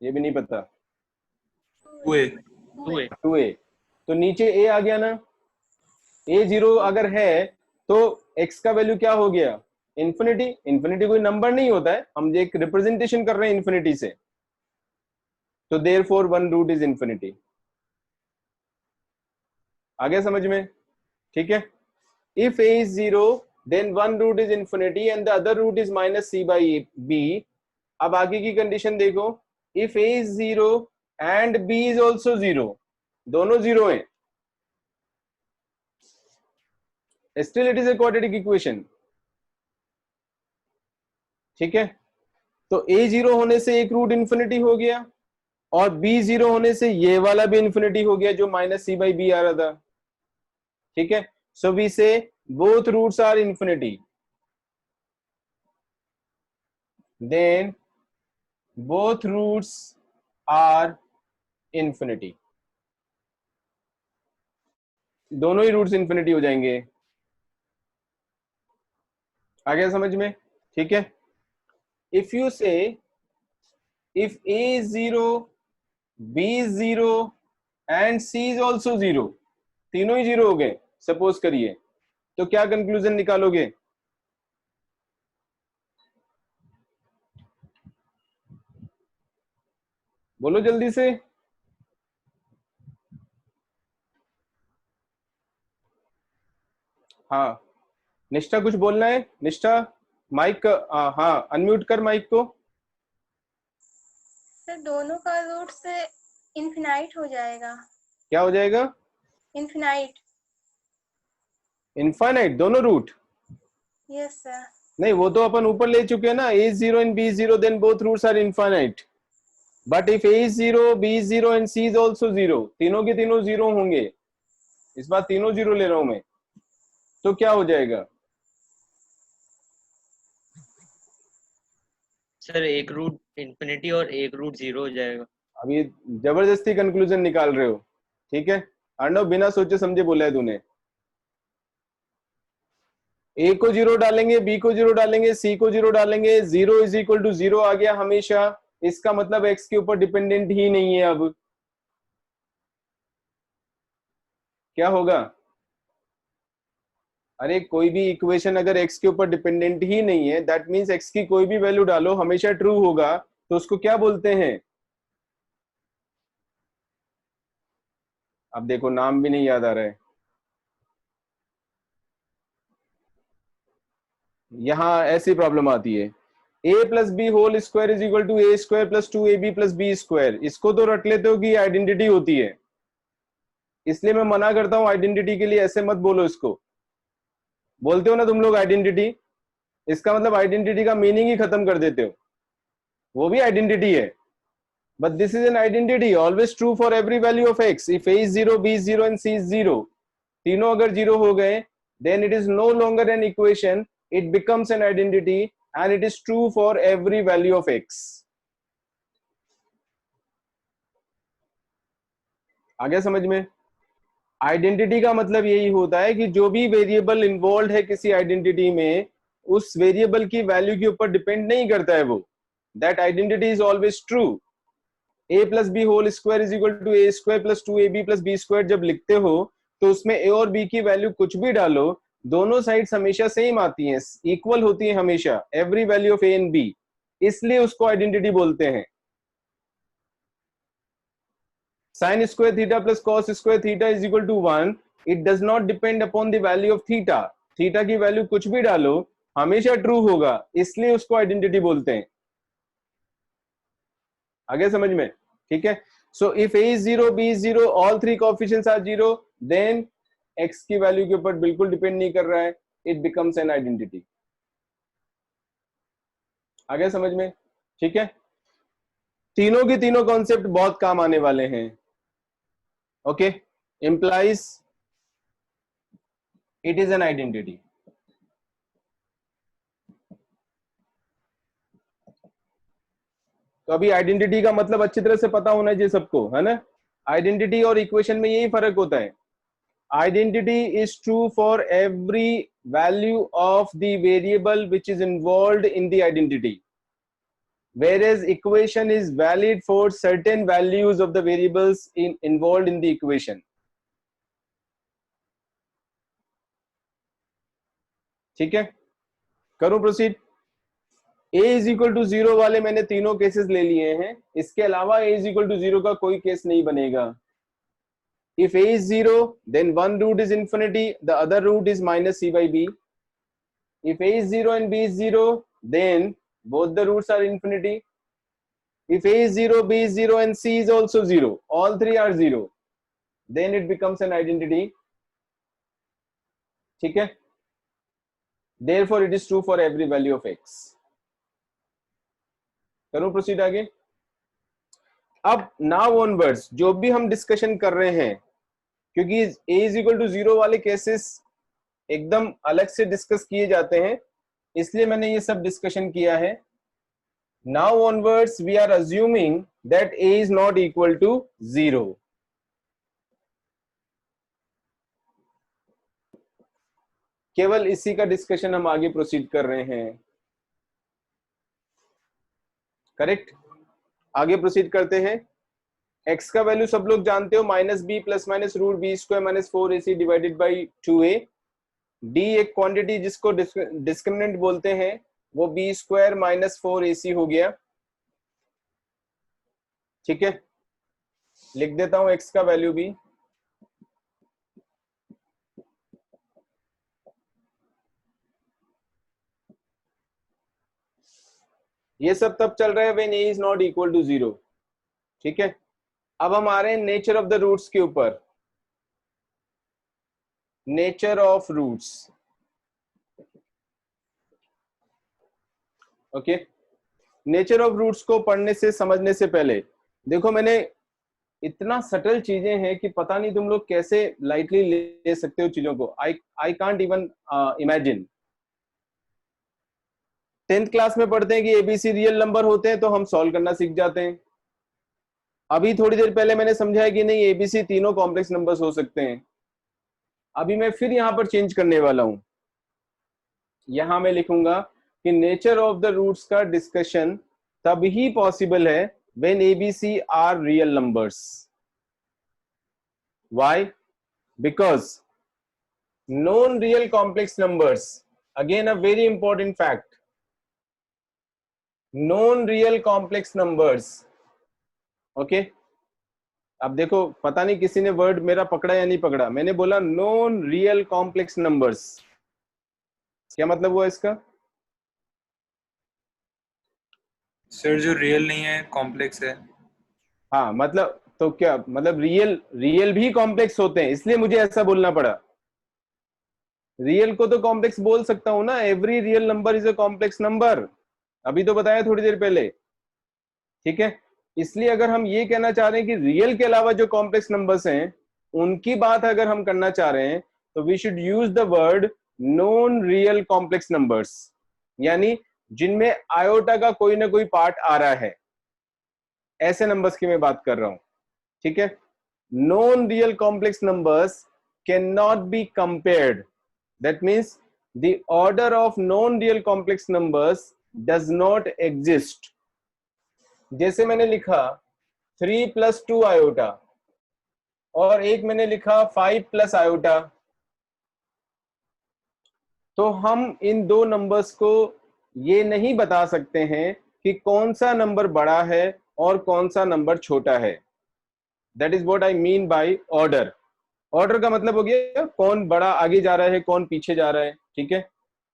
ये भी नहीं पता, 2a। तो नीचे a आ गया ना, a 0 अगर है तो x का वैल्यू क्या हो गया? इंफिनिटी। इंफिनिटी कोई नंबर नहीं होता है, हम एक रिप्रेजेंटेशन कर रहे हैं इंफिनिटी से, तो therefore one root is infinity. आगे समझ में? ठीक है। If a is 0 then one root is infinity and the other root is minus c by b। अब आगे की कंडीशन देखो, if a is 0 and b is also 0, दोनों 0 हैं, still it is a quadratic equation, ठीक है। तो a 0 होने से एक रूट इंफिनिटी हो गया और b 0 होने से ये वाला भी इंफिनिटी हो गया जो माइनस सी बाई बी आ रहा था, ठीक है। सो वी से both roots are infinity, then both roots are infinity। दोनों ही रूट्स इंफिनिटी हो जाएंगे। आ गया समझ में? ठीक है। इफ यू से if a is 0, b is 0 and c is also 0, तीनों ही 0 हो गए सपोज करिए, तो क्या कंक्लूजन निकालोगे? बोलो जल्दी से। हाँ निष्ठा कुछ बोलना है? निष्ठा माइक हाँ अनम्यूट कर माइक को। सर दोनों का रूट से इनफिनाइट हो जाएगा। क्या हो जाएगा? इनफिनाइट। इनफाइनाइट दोनों रूट? Yes sir. नहीं वो तो अपन ऊपर ले चुके हैं ना, a is 0 and b is 0 then both roots are infinite. But if a is 0, b is 0 and c is also 0, तीनों के तीनों 0 होंगे, इस बार तीनों 0 ले रहा हूं मैं, तो क्या हो जाएगा? सर एक रूट इन्फिनिटी और एक रूट 0 हो जाएगा। अभी जबरदस्ती कंक्लूजन निकाल रहे हो, ठीक है अर्णव, बिना सोचे समझे बोला है तूने। a को 0 डालेंगे, b को 0 डालेंगे, c को 0 डालेंगे, 0 इज इक्वल टू 0 आ गया हमेशा, इसका मतलब x के ऊपर डिपेंडेंट ही नहीं है। अब क्या होगा? अरे कोई भी इक्वेशन अगर x के ऊपर डिपेंडेंट ही नहीं है, दैट मींस x की कोई भी वैल्यू डालो हमेशा ट्रू होगा, तो उसको क्या बोलते हैं? अब देखो नाम भी नहीं याद आ रहा है। यहां ऐसी प्रॉब्लम आती है, a plus B whole square is equal to A square plus 2ab plus B square. इसको तो रट लेते हो कि आइडेंटिटी होती है, इसलिए मैं मना करता हूं आइडेंटिटी के लिए ऐसे मत बोलो। इसको बोलते हो ना तुम लोग आइडेंटिटी, इसका मतलब आइडेंटिटी का मीनिंग ही खत्म कर देते हो। वो भी आइडेंटिटी है, but this is an identity always true for every value of x। If a is 0, b is 0 and c is 0, तीनों अगर 0 हो गए, then it is no longer an equation, it becomes an identity and it is true for every value of x. आ गया समझ में? Identity का मतलब यही होता है कि जो भी वेरिएबल इन्वॉल्व है किसी आइडेंटिटी में, उस वेरिएबल की वैल्यू के ऊपर डिपेंड नहीं करता है वो। That identity is always true. a plus B whole square is equal to A square plus 2ab plus B square जब लिखते हो, तो उसमें a और b की वैल्यू कुछ भी डालो, दोनों साइड्स हमेशा सेम आती हैं, इक्वल होती है हमेशा, every value of a and b, इसलिए उसको आइडेंटिटी बोलते हैं। sin square theta plus cos square theta is equal to 1, it does not depend upon the value of theta, theta की वैल्यू कुछ भी डालो हमेशा ट्रू होगा, इसलिए उसको आइडेंटिटी बोलते हैं। आगे समझ में? ठीक है। So if a is 0, b is 0, all three coefficients are 0, then x की वैल्यू के ऊपर बिल्कुल डिपेंड नहीं कर रहा है, it becomes an identity। आगे समझ में? ठीक है। तीनों के तीनों कॉन्सेप्ट बहुत काम आने वाले हैं। Okay, implies it is an identity। तो अभी आइडेंटिटी का मतलब अच्छी तरह से पता होना चाहिए सबको, है ना? आइडेंटिटी और इक्वेशन में यही फर्क होता है। Identity is true for every value of the variable which is involved in the identity, whereas equation is valid for certain values of the variables involved in the equation। ठीक है, करूं proceed? a is equal to 0 वाले मैंने तीनों cases ले लिए हैं, इसके अलावा a is equal to 0 का कोई केस नहीं बनेगा। if a is 0 then one root is infinity, the other root is minus c by b। if a is 0 and b is 0 then both the roots are infinity। if a is 0, b is 0 and c is also 0, all three are 0, then it becomes an identity। ठीक है, therefore it is true for every value of x। करूं proceed आगे? अब now onwards जो भी हम discussion कर रहे हैं, क्योंकि a is equal to 0 वाले केसेस एकदम अलग से डिस्कस किए जाते हैं, इसलिए मैंने ये सब डिस्कशन किया है। Now onwards we are assuming that a is not equal to 0। केवल इसी का डिस्कशन हम आगे प्रोसीड कर रहे हैं। करेक्ट, आगे प्रोसीड करते हैं। x का वैल्यू सब लोग जानते हो, -b plus minus root B square minus 4ac divided by 2a। d एक क्वांटिटी जिसको डिस्क्रिमिनेंट बोलते हैं, वो b स्क्वायर माइनस 4ac हो गया। ठीक है, लिख देता हूं x का वैल्यू भी। ये सब तब चल रहा है when a is not equal to 0। ठीक है, अब हम आ रहे हैं नेचर ऑफ द रूट्स के ऊपर। Nature of roots, okay. Nature of roots को पढ़ने से समझने से पहले देखो, मैंने इतना सटल चीजें हैं कि पता नहीं तुम लोग कैसे लाइटली ले सकते हो चीजों को। I can't even imagine. 10th class में पढ़ते हैं कि एबीसी रियल नंबर होते हैं तो हम सॉल्व करना सीख जाते हैं। अभी थोड़ी देर पहले मैंने समझाया कि नहीं, एबीसी तीनों कॉम्प्लेक्स नंबर्स हो सकते हैं। अभी मैं फिर यहां पर चेंज करने वाला हूं। यहां मैं लिखूंगा कि नेचर ऑफ द रूट्स का डिस्कशन तभी पॉसिबल है when A B C are real numbers. Why? Because non real complex numbers, again a very important fact, non real complex numbers, okay. अब देखो, पता नहीं किसी ने वर्ड मेरा पकड़ा या नहीं पकड़ा। मैंने बोला नॉन रियल कॉम्प्लेक्स नंबर्स, क्या मतलब हुआ इसका? सर जो रियल नहीं है कॉम्प्लेक्स है। हाँ, मतलब तो क्या मतलब, रियल भी कॉम्प्लेक्स होते हैं, इसलिए मुझे ऐसा बोलना पड़ा। रियल को तो कॉम्प्लेक्स बोल सकता हूं ना, every real number is a complex number, अभी तो बताया थोड़ी देर पहले। ठीक है, इसलिए अगर हम ये कहना चाह रहे हैं कि रियल के अलावा जो कॉम्प्लेक्स नंबर्स हैं उनकी बात अगर हम करना चाह रहे हैं तो we should use the word non real complex numbers, यानी जिनमें आयोटा का कोई ना कोई पार्ट आ रहा है, ऐसे नंबर्स की मैं बात कर रहा हूं। ठीक है, non real complex numbers can not be compared, that means the order of non real complex numbers does not exist. जैसे मैंने लिखा 3 + 2 आयोटा और एक मैंने लिखा 5 + आयोटा, तो हम इन दो नंबर्स को ये नहीं बता सकते हैं कि कौन सा नंबर बड़ा है और कौन सा नंबर छोटा है। That is what I mean by order. Order का मतलब हो गया कौन बड़ा आगे जा रहा है, कौन पीछे जा रहा है। ठीक है,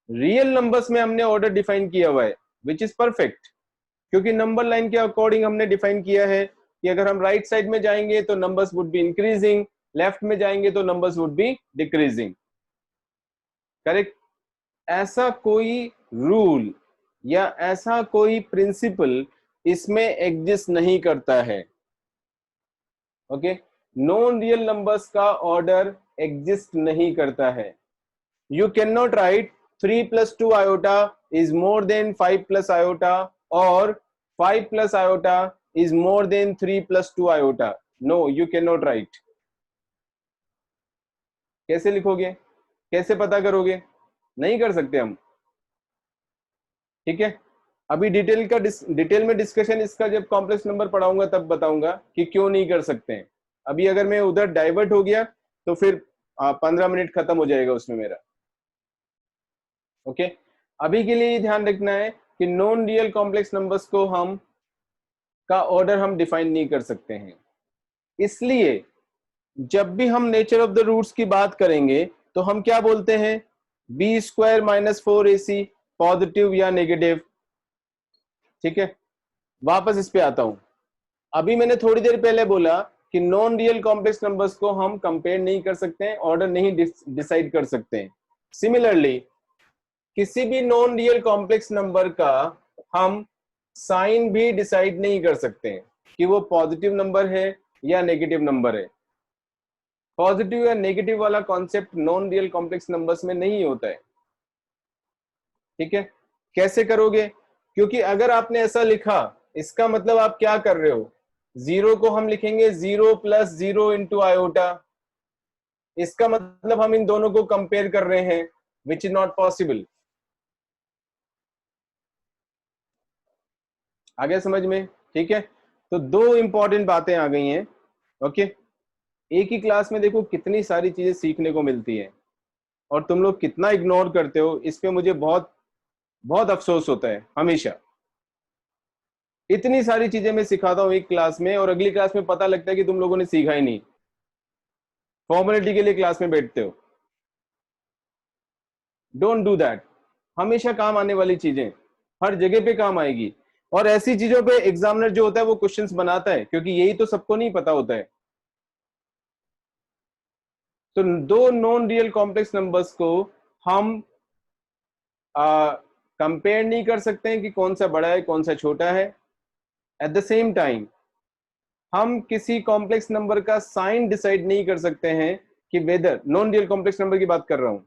रियल नंबर्स में हमने ऑर्डर डिफाइन किया हुआ है, विच इज परफेक्ट, क्योंकि नंबर लाइन के अकॉर्डिंग हमने डिफाइन किया है कि अगर हम राइट साइड में जाएंगे तो numbers would be increasing, left में जाएंगे तो numbers would be decreasing. Correct? ऐसा कोई रूल या ऐसा कोई प्रिंसिपल इसमें एग्जिस्ट नहीं करता है। ओके, नॉन रियल नंबर्स का ऑर्डर एग्जिस्ट नहीं करता है। You can not right 3 + 2 iota is more than 5 + iota or 5 + iota is more than 3 + 2 iota. No, you cannot write. कैसे लिखोगे, कैसे पता करोगे? नहीं कर सकते हम। ठीक है, अभी डिटेल में डिस्कशन इसका जब कॉम्प्लेक्स नंबर पढ़ाऊंगा तब बताऊंगा कि क्यों नहीं कर सकते हैं। अभी अगर मैं उधर डाइवर्ट हो गया तो फिर 15 मिनट खत्म हो जाएगा उसमें मेरा। ओके, अभी के लिए ध्यान रखना है कि नॉन रियल कॉम्प्लेक्स नंबर्स को हम का ऑर्डर हम डिफाइन नहीं कर सकते हैं। इसलिए जब भी हम नेचर ऑफ द रूट्स की बात करेंगे तो हम क्या बोलते हैं, b² - 4ac पॉजिटिव या नेगेटिव। ठीक है, वापस इस पे आता हूं। अभी मैंने थोड़ी देर पहले बोला कि नॉन रियल कॉम्प्लेक्स नंबर्स को हम कंपेयर नहीं कर सकते हैं, ऑर्डर नहीं डिसाइड कर सकते हैं। सिमिलरली किसी भी नॉन रियल कॉम्प्लेक्स नंबर का हम साइन भी डिसाइड नहीं कर सकते हैं कि वो पॉजिटिव नंबर है या नेगेटिव नंबर है। पॉजिटिव या नेगेटिव वाला concept non real complex numbers में नहीं होता है। ठीक है, कैसे करोगे? क्योंकि अगर आपने ऐसा लिखा, इसका मतलब आप क्या कर रहे हो, 0 को हम लिखेंगे 0 + 0 * आयोटा। इसका मतलब हम इन दोनों को कंपेयर कर रहे हैं। which is not possible. आ गया समझ में? ठीक है, तो दो इंपॉर्टेंट बातें आ गई हैं. ओके, एक ही क्लास में देखो कितनी सारी चीजें सीखने को मिलती है और तुम लोग कितना इग्नोर करते हो, इस पे मुझे बहुत बहुत अफसोस होता है हमेशा. इतनी सारी चीजें मैं सिखाता हूँ एक क्लास में और अगली क्लास में पता लगता है कि तुम लोगों ने सीखा ही नहीं, फॉर्मेलिटी के लिए क्लास में बैठते हो. Don't do that. हमेशा काम आने वाली चीजें हर जगह पे काम आएगी और ऐसी चीजों पे एग्जामिनर जो होता है वो क्वेश्चंस बनाता है, क्योंकि यही तो सबको नहीं पता होता है. तो दो नॉन रियल कॉम्प्लेक्स नंबर्स को हम कंपेयर नहीं कर सकते हैं कि कौन सा बड़ा है कौन सा छोटा है. एट द सेम टाइम हम किसी कॉम्प्लेक्स नंबर का साइन डिसाइड नहीं कर सकते हैं कि whether, non real complex number की बात कर रहा हूं,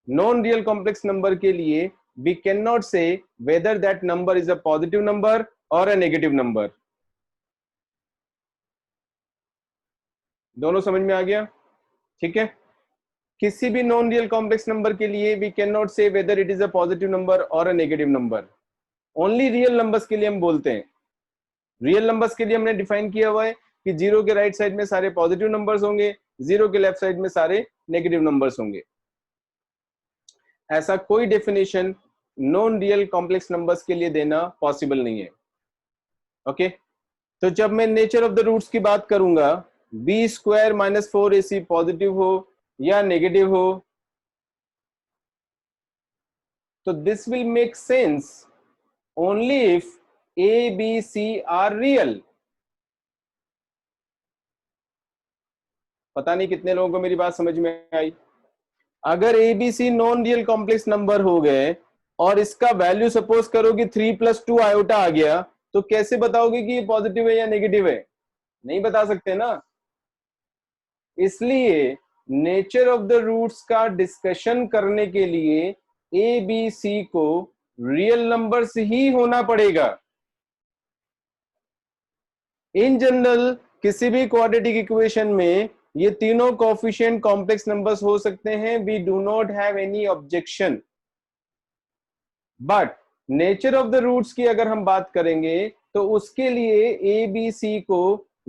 नॉन रियल कॉम्प्लेक्स नंबर के लिए we cannot say whether that number is a positive number or a negative number. दोनों समझ में आ गया? ठीक है, किसी भी नॉन रियल कॉम्प्लेक्स नंबर के लिए we cannot say whether it is a positive number or a negative number. Only real numbers के लिए हम बोलते हैं. रियल नंबर्स के लिए हमने डिफाइन किया हुआ है कि जीरो के राइट साइड में सारे पॉजिटिव नंबर्स होंगे, जीरो के लेफ्ट साइड में सारे नेगेटिव नंबर्स होंगे. ऐसा कोई definition non real complex numbers के लिए देना पॉसिबल नहीं है. ओके, तो जब मैं नेचर ऑफ द रूट्स की बात करूंगा, B square minus 4ac positive हो या नेगेटिव हो, तो this will make sense only if A B C are real. पता नहीं कितने लोगों को मेरी बात समझ में आई. अगर A B C non real complex number हो गए और इसका वैल्यू सपोज करो कि 3 + 2 आयोटा आ गया, तो कैसे बताओगे कि ये पॉजिटिव है या नेगेटिव है? नहीं बता सकते ना. इसलिए नेचर ऑफ द रूट्स का डिस्कशन करने के लिए ए बी सी को रियल नंबर्स ही होना पड़ेगा. इन जनरल किसी भी क्वाड्रेटिक इक्वेशन में ये तीनों कोएफिशिएंट कॉम्प्लेक्स नंबर्स हो सकते हैं. We do not have any objection. But nature of the roots की अगर हम बात करेंगे तो उसके लिए ए बी सी को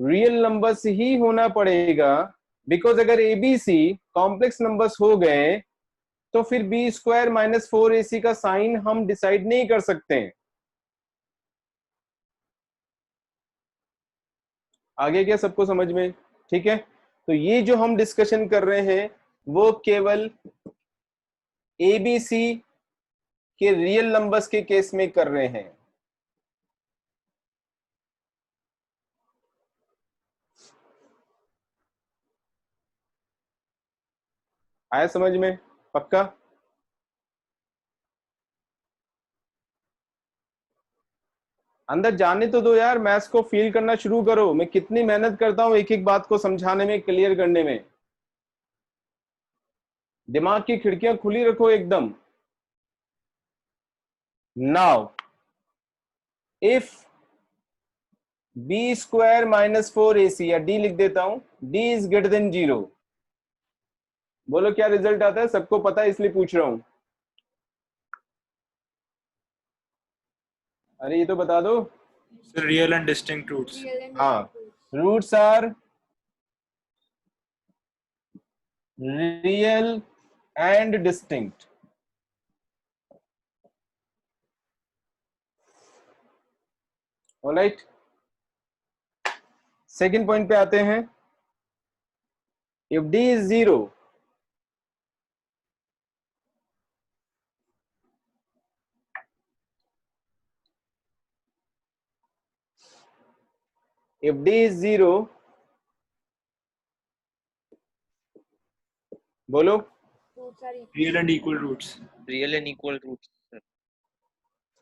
रियल नंबर्स ही होना पड़ेगा. बिकॉज अगर A B C complex numbers हो गए तो फिर बी स्क्वायर माइनस 4ac का साइन हम डिसाइड नहीं कर सकते हैं. आगे क्या सबको समझ में? ठीक है, तो ये जो हम डिस्कशन कर रहे हैं वो केवल ए बी सी के रियल नंबर्स के केस में कर रहे हैं. आया समझ में? पक्का? अंदर जाने तो दो यार, मैथ्स को फील करना शुरू करो. मैं कितनी मेहनत करता हूं एक एक बात को समझाने में, क्लियर करने में. दिमाग की खिड़कियां खुली रखो एकदम. Now if B square minus 4ac, या डी लिख देता हूं, डी इज ग्रेटर देन 0, बोलो क्या रिजल्ट आता है? सबको पता है इसलिए पूछ रहा हूं. अरे ये तो बता दो. Real and distinct roots. हाँ, roots are real and distinct. Alright, second point पे आते हैं. If d is 0, if d is 0, बोलो. Real and equal roots. Real and equal roots sir.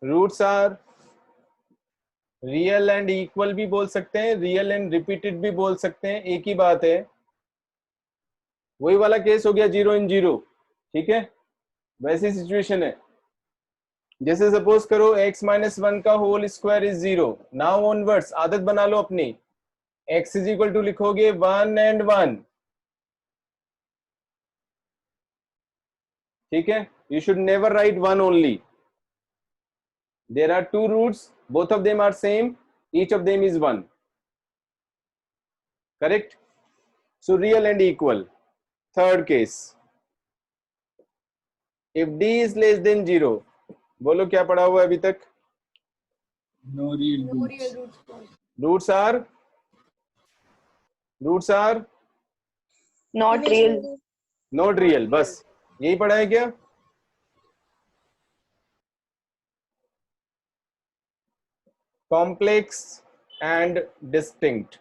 Roots are real and equal भी बोल सकते हैं, real and repeated भी बोल सकते हैं, एक ही बात है. वही वाला केस हो गया 0 इन 0. ठीक है, वैसी सिचुएशन है. जैसे सपोज करो x - 1 का whole square is 0. Now onwards आदत बना लो अपनी. x इज इक्वल टू लिखोगे 1 and 1. ठीक है, you should never write one only. There are two roots, both of them are same, each of them is one. Correct? So real and equal. Third case, if d is less than 0, बोलो क्या पढ़ा हुआ है अभी तक? No real No roots. real roots false. roots are Not real. not real. बस यही पढ़ा है क्या? Complex and distinct.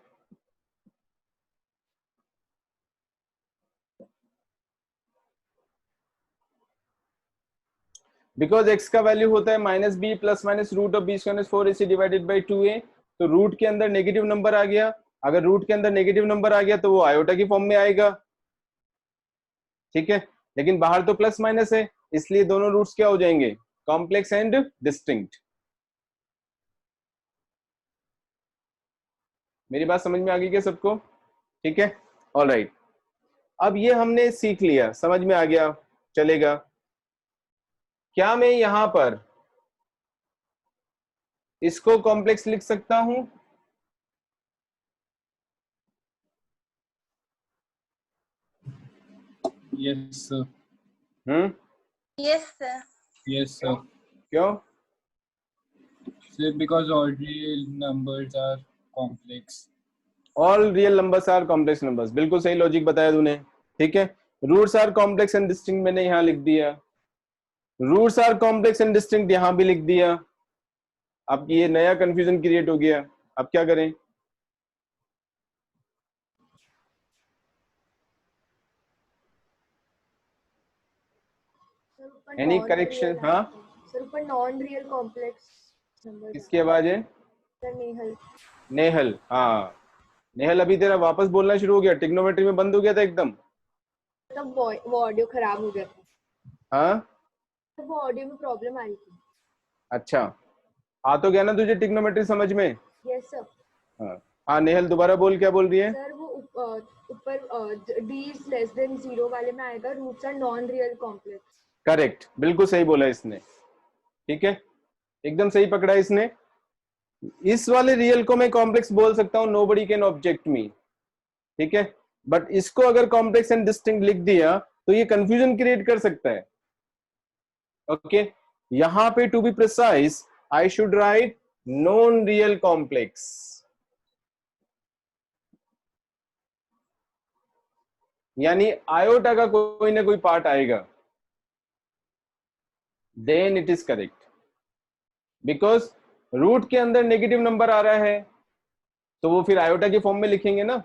Because x का वैल्यू होता है minus B plus minus root of b square 4ac divided by 2a, तो root के अंदर नेगेटिव नंबर आ गया, अगर रूट के अंदर नेगेटिव नंबर आ गया तो वो आयोटा की फॉर्म में आएगा, ठीक है, लेकिन बाहर तो प्लस माइनस है, इसलिए दोनों रूट्स क्या हो जाएंगे? Complex and distinct. मेरी बात समझ में आ गई क्या सबको? ठीक है, ऑलराइट। अब ये हमने सीख लिया, समझ में आ गया, चलेगा। क्या मैं यहां पर इसको कॉम्प्लेक्स लिख सकता हूं? Yes, sir. Yes, sir. Yes, sir. क्यों? Sir, because all real numbers are complex. All real numbers are complex numbers, बिल्कुल सही लॉजिक बताया तूने, ठीक है। Roots are complex and distinct मैंने यहां लिख दिया, roots are complex and distinct यहां भी लिख दिया। अब ये नया कंफ्यूजन क्रिएट हो गया, अब क्या करें? Any correction? हाँ सर ऊपर नॉन रियल कॉम्प्लेक्स नंबर किसकी आवाज है? सर नेहल। नेहल, हाँ नेहल अभी तेरा वापस बोलना शुरू हो गया, टिग्नोमेट्री में बंद हो गया था एकदम। तब वो ऑडियो खराब हो गया था। हाँ तब वो ऑडियो में प्रॉब्लम आ रही थी। अच्छा, आ तो गया ना तुझे टिग्नोमेट्री समझ में? Yes sir. हाँ हाँ नेहल दोबारा बोल, क्या बोल रही है? सर वो ऊपर d इज लेस देन 0 वाले में आएगा roots are non real complex. Correct, बिल्कुल सही बोला इसने, ठीक है, एकदम सही पकड़ा इसने। इस वाले रियल को मैं कॉम्प्लेक्स बोल सकता हूं, नोबडी कैन ऑब्जेक्ट मी, ठीक है, बट इसको अगर कॉम्प्लेक्स एंड डिस्टिंक्ट लिख दिया तो ये कंफ्यूजन क्रिएट कर सकता है। ओके, यहां पे to be precise I should write non real complex, यानी आयोटा का कोई ना कोई पार्ट आएगा, then it is correct. Because root के अंदर नेगेटिव नंबर आ रहा है तो वो फिर आयोटा की फॉर्म में लिखेंगे ना।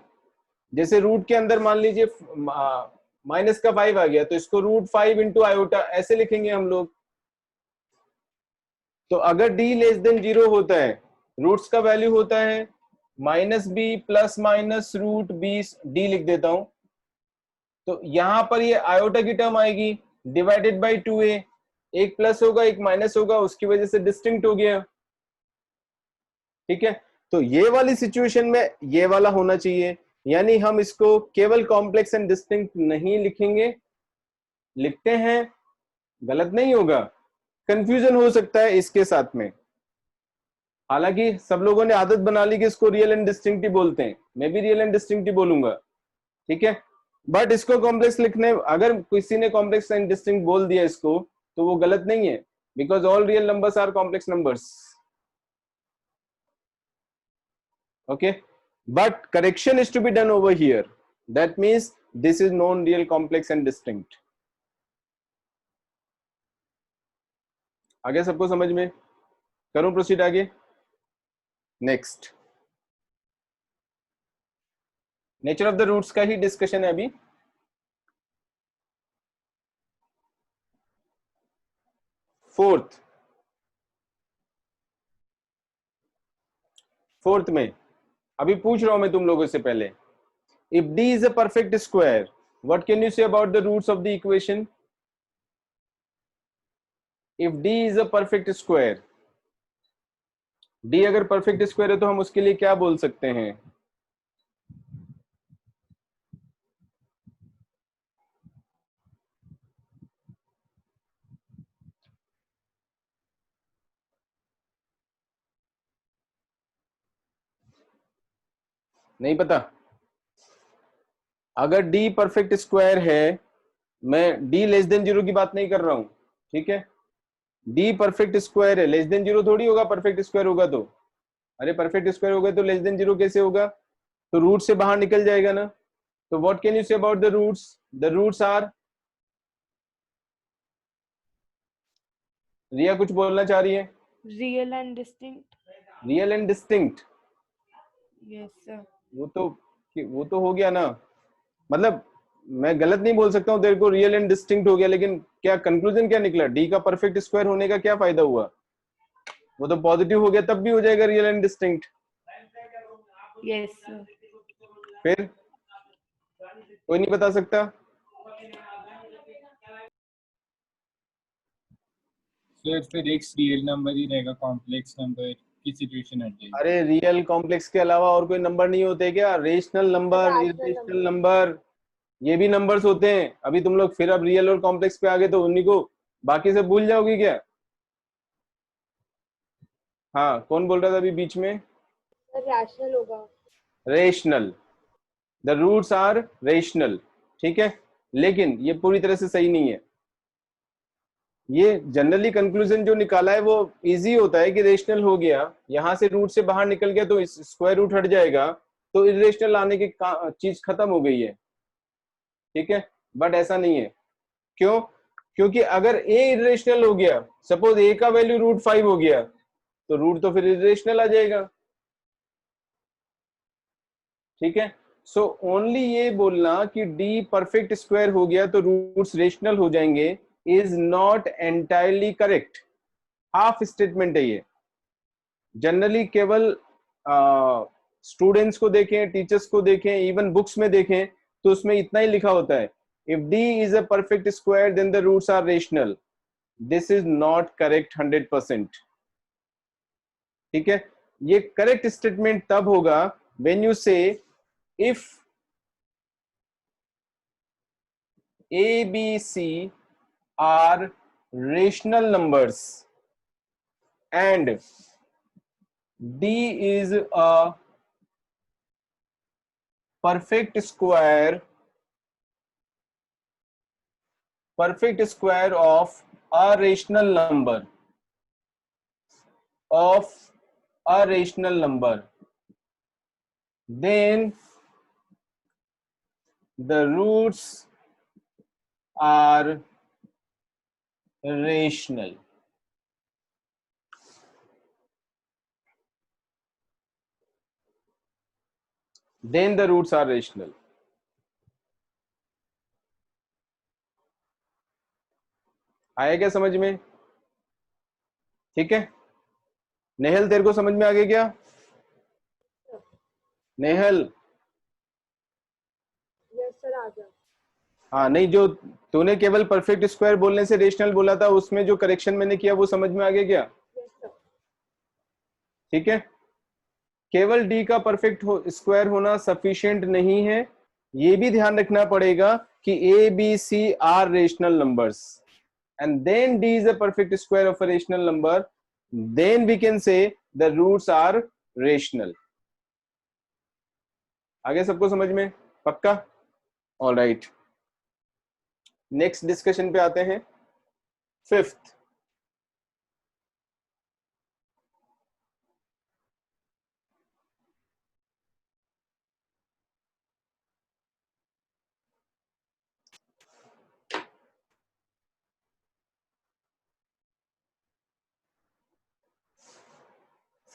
जैसे रूट के अंदर मान लीजिए माइनस का 5 आ गया तो इसको रूट 5 इंटू आयोटा ऐसे लिखेंगे हम लोग। तो अगर d लेस देन 0 होता है, रूट्स का वैल्यू होता है minus B plus minus root b, d लिख देता हूं, तो यहां पर ये आयोटा की टर्म आएगी डिवाइडेड बाई 2a, एक प्लस होगा एक माइनस होगा, उसकी वजह से डिस्टिंक्ट हो गया, ठीक है। तो ये वाली सिचुएशन में ये वाला होना चाहिए, यानी हम इसको केवल कॉम्प्लेक्स एंड डिस्टिंक्ट नहीं लिखेंगे, लिखते हैं, गलत नहीं होगा, कंफ्यूजन हो सकता है इसके साथ में। हालांकि सब लोगों ने आदत बना ली कि इसको रियल एंड डिस्टिंक्ट ही बोलते हैं, मैं भी रियल एंड डिस्टिंक्ट ही बोलूंगा, ठीक है, बट इसको कॉम्प्लेक्स लिखने, अगर किसी ने कॉम्प्लेक्स एंड डिस्टिंक्ट बोल दिया इसको तो वो गलत नहीं है, because all real numbers are complex numbers. Okay, but correction is to be done over here. That means this is non-real complex and distinct. आगे सबको समझ में? करूं प्रोसीड आगे? Next, nature of the roots का ही डिस्कशन है अभी। फोर्थ में अभी पूछ रहा हूं मैं तुम लोगों से पहले, if d is a perfect square, what can you say about the roots of the equation? If d is a perfect square, d अगर perfect square है तो हम उसके लिए क्या बोल सकते हैं? नहीं पता? अगर डी परफेक्ट स्क्वायर है, मैं डी लेस देन जीरो की बात नहीं कर रहा हूं, ठीक है? डी परफेक्ट स्क्वायर है, लेस देन जीरो थोड़ी होगा परफेक्ट स्क्वायर होगा तो। अरे परफेक्ट स्क्वायर होगा तो लेस देन जीरो कैसे होगा? तो रूट से बाहर निकल जाएगा ना। तो what can you say about the roots? The roots are, Riya कुछ बोलना चाह रही है? Real and distinct. Real and distinct, Yes, sir. वो तो हो गया ना। मतलब मैं गलत नहीं बोल सकता हूँ तेरे को, रियल एंड डिस्टिंक्ट हो गया, लेकिन क्या कंक्लूजन क्या निकला? डी का परफेक्ट स्क्वायर होने का क्या फायदा हुआ? वो तो पॉजिटिव हो गया, तब भी हो जाएगा real and distinct. Yes, sir. फिर कोई नहीं बता सकता? फिर एक रियल नंबर ही रहेगा, कॉम्प्लेक्स नंबर की सिचुएशन हट जाएगी। अरे रियल कॉम्प्लेक्स के अलावा और कोई नंबर नहीं होते क्या? Rational number, Rational irrational number, ये भी नंबर्स होते हैं। अभी तुम लोग फिर अब रियल और कॉम्प्लेक्स पे आ गए तो उन्हीं को बाकी से भूल जाओगी क्या? हाँ, कौन बोल रहा था अभी बीच में? रैशनल होगा। Rational, the roots are rational, ठीक है, लेकिन ये पूरी तरह से सही नहीं है। ये जनरली कंक्लूजन जो निकाला है वो इजी होता है कि रेशनल हो गया, यहां से रूट से बाहर निकल गया तो इस स्क्वायर रूट हट जाएगा, तो इरेशनल आने की चीज खत्म हो गई है, ठीक है। बट ऐसा नहीं है। क्यों? क्योंकि अगर ए इरेशनल हो गया, सपोज ए का वैल्यू √5 हो गया, तो रूट तो फिर इरेशनल आ जाएगा, ठीक है। सो ओनली ये बोलना कि डी परफेक्ट स्क्वायर हो गया तो रूट्स रेशनल हो जाएंगे is not entirely correct. Half statement है ये। जनरली केवल स्टूडेंट्स को देखें, टीचर्स को देखें, इवन बुक्स में देखें तो उसमें इतना ही लिखा होता है, if d is a perfect square then the roots are rational. This is not correct 100%, ठीक है। ये करेक्ट स्टेटमेंट तब होगा when you say if A, B, C are rational numbers and D is a perfect square of a rational number, then the roots are rational. Then the roots are rational. आया क्या समझ में? ठीक है। नेहल तेरे को समझ में आ गया क्या? नेहल? यस सर, आ गया। हाँ, नहीं, जो तूने केवल परफेक्ट स्क्वायर बोलने से रेशनल बोला था, उसमें जो करेक्शन मैंने किया वो समझ में आ गया क्या? Yes sir. ठीक है। केवल डी का परफेक्ट स्क्वायर होना सफिशिएंट नहीं है, ये भी ध्यान रखना पड़ेगा कि a B C are rational numbers and then d is a perfect square of a rational number, then we can say the roots are rational. आगे सबको समझ में? पक्का? ऑलराइट, नेक्स्ट डिस्कशन पे आते हैं। Fifth,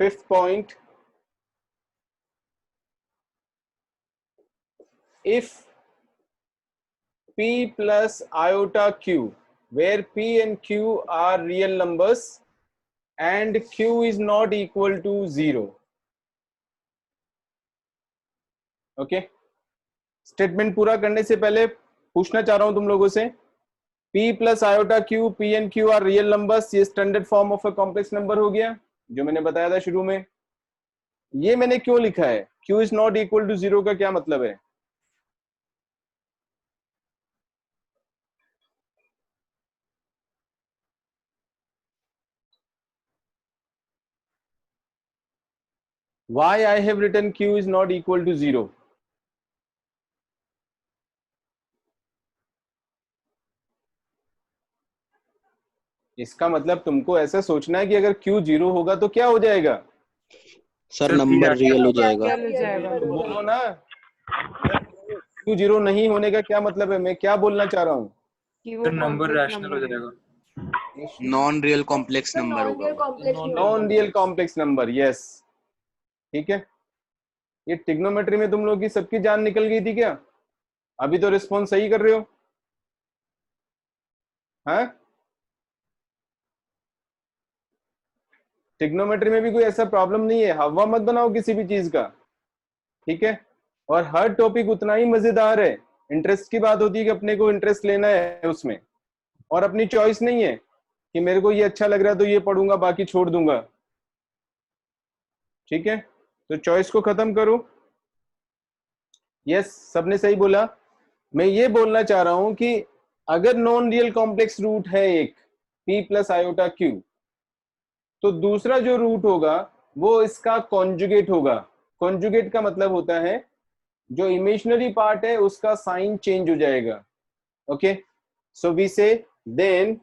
fifth point, if p plus iota q, where p and q are real numbers and q is not equal to 0, okay. Statement पूरा करने से पहले पूछना चाह रहा हूं तुम लोगों से, p plus iota q, p and q are real numbers, ये standard form of a complex number हो गया जो मैंने बताया था शुरू में। ये मैंने क्यों लिखा है? q is not equal to 0 का क्या मतलब है? Why I have written Q is not equal to 0? इसका मतलब तुमको ऐसा सोचना है कि अगर Q 0 होगा तो क्या हो जाएगा? सर नंबर रियल हो जाएगा। रियल हो जाएगा। बोलो ना, Q 0 नहीं होने का क्या मतलब है? मैं क्या बोलना चाह रहा हूँ? कि तो वो नंबर complex रैशनल हो number है। जाएगा। Non real complex number non होगा रियल वो। Complex non real complex number, yes. ठीक है, ये ट्रिग्नोमेट्री में तुम लोग की सबकी जान निकल गई थी क्या? अभी तो रिस्पॉन्स सही कर रहे हो, हाँ? ट्रिग्नोमेट्री में भी कोई ऐसा प्रॉब्लम नहीं है, हवा मत बनाओ किसी भी चीज का, ठीक है? और हर टॉपिक उतना ही मजेदार है। इंटरेस्ट की बात होती है कि अपने को इंटरेस्ट लेना है उसमें, और अपनी चॉइस नहीं है कि मेरे को ये अच्छा लग रहा है तो ये पढ़ूंगा बाकी छोड़ दूंगा। ठीक है, तो चॉइस को खत्म करो। यस, सबने सही बोला। मैं ये बोलना चाह रहा हूं कि अगर नॉन रियल कॉम्प्लेक्स रूट है एक p प्लस आयोटा q, तो दूसरा जो रूट होगा वो इसका कॉन्जुगेट होगा। कॉन्जुगेट का मतलब होता है जो इमेजिनरी पार्ट है उसका साइन चेंज हो जाएगा। Okay, so we say then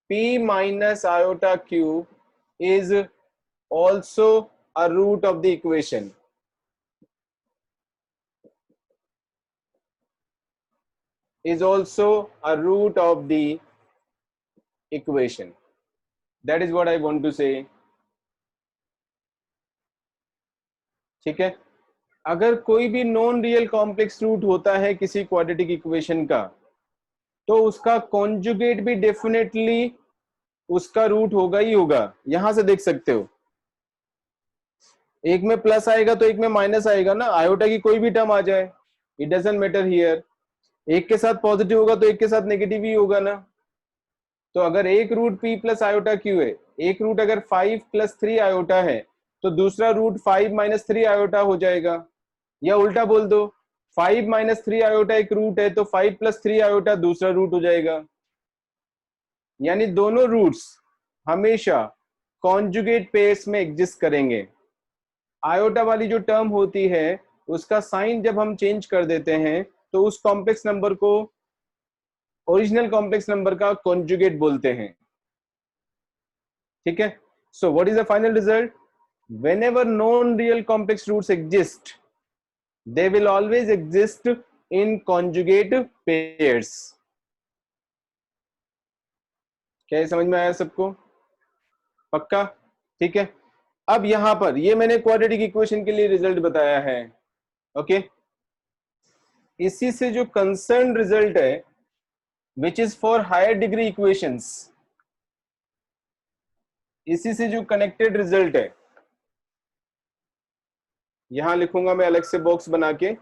p minus iota q is also a root of the equation. Is also a root of the equation. That is what I want to say. ठीक है, अगर कोई भी non real complex root होता है किसी quadratic equation का, तो उसका कॉन्जुगेट भी डेफिनेटली उसका रूट होगा ही होगा। यहां से देख सकते हो, एक में प्लस आएगा तो एक में माइनस आएगा ना, आयोटा की कोई भी टर्म आ जाए, इट डजंट मैटर हियर। एक के साथ पॉजिटिव होगा तो एक के साथ नेगेटिव ही होगा ना। तो अगर एक root p plus iota q है, एक रूट अगर 5 प्लस 3 आयोटा है, तो दूसरा रूट 5 माइनस 3 आयोटा हो जाएगा। या उल्टा बोल दो, 5 माइनस 3 आयोटा एक रूट है तो 5 प्लस 3 आयोटा दूसरा रूट हो जाएगा। यानी दोनों रूट्स हमेशा कॉन्जुगेट पेयर्स में एग्जिस्ट करेंगे। आयोटा वाली जो टर्म होती है उसका साइन जब हम चेंज कर देते हैं तो उस कॉम्प्लेक्स नंबर को ओरिजिनल कॉम्प्लेक्स नंबर का कॉन्जुगेट बोलते हैं। ठीक है, so what is the final result? Whenever non real complex roots exist, they will always exist in conjugate pairs. क्या ये समझ में आया सबको? पक्का? ठीक है, अब यहां पर ये मैंने क्वाड्रेटिक इक्वेशन के लिए रिजल्ट बताया है। ओके, इसी से जो कंसर्न रिजल्ट है which is for higher degree equations, इसी से जो कनेक्टेड रिजल्ट है, यहां लिखूंगा मैं अलग से बॉक्स बना के।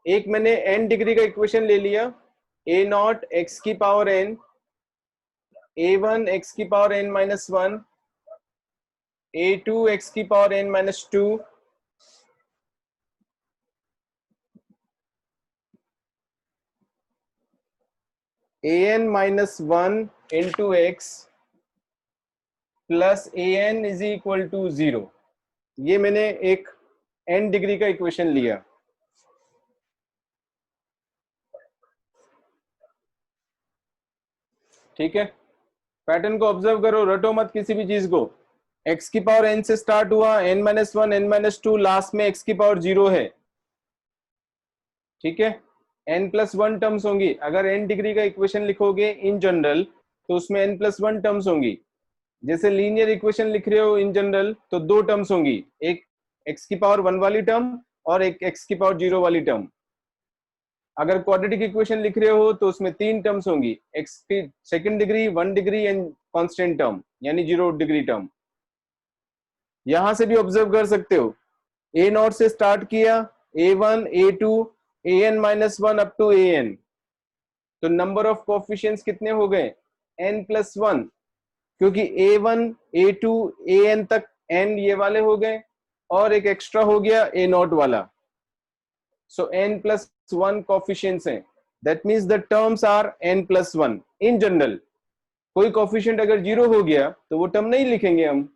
एक मैंने n डिग्री का इक्वेशन ले लिया, a नॉट x की पावर n, a1 x की power n minus 1, a2 x की power n minus 2, an minus 1 into x plus an is equal to 0। ये मैंने एक n डिग्री का इक्वेशन लिया। ठीक है, पैटर्न को ऑब्जर्व करो, रटो मत किसी भी चीज को। x की पावर n से स्टार्ट हुआ, n minus 1, n minus 2, last में x की पावर 0 है। ठीक है, n प्लस 1 टर्म्स होंगी। अगर n डिग्री का इक्वेशन लिखोगे इन जनरल तो उसमें n प्लस 1 टर्म्स होंगी। जैसे लीनियर इक्वेशन लिख रहे हो इन जनरल तो 2 टर्म्स होंगी, एक x की पावर 1 वाली टर्म और एक x की पावर 0 वाली टर्म। अगर क्वाड्रेटिक इक्वेशन लिख रहे हो तो उसमें 3 टर्म्स होंगी, x की second degree, 1 degree and constant term यानी 0 डिग्री टर्म। यहां से भी ऑब्जर्व कर सकते हो, a नॉट से स्टार्ट किया, a1 a2 an minus 1 up to an, तो नंबर ऑफ कोएफिशिएंट्स कितने हो गए? n प्लस 1, क्योंकि a1 a2 an तक n ये वाले हो गए और एक एक्स्ट्रा हो गया a नॉट वाला। सो n प्लस 1 कोएफिशिएंट्स हैं, that means the terms are n plus 1 in general. कोई कोफिशिएंट अगर 0 हो गया तो वो टर्म नहीं लिखेंगे हम।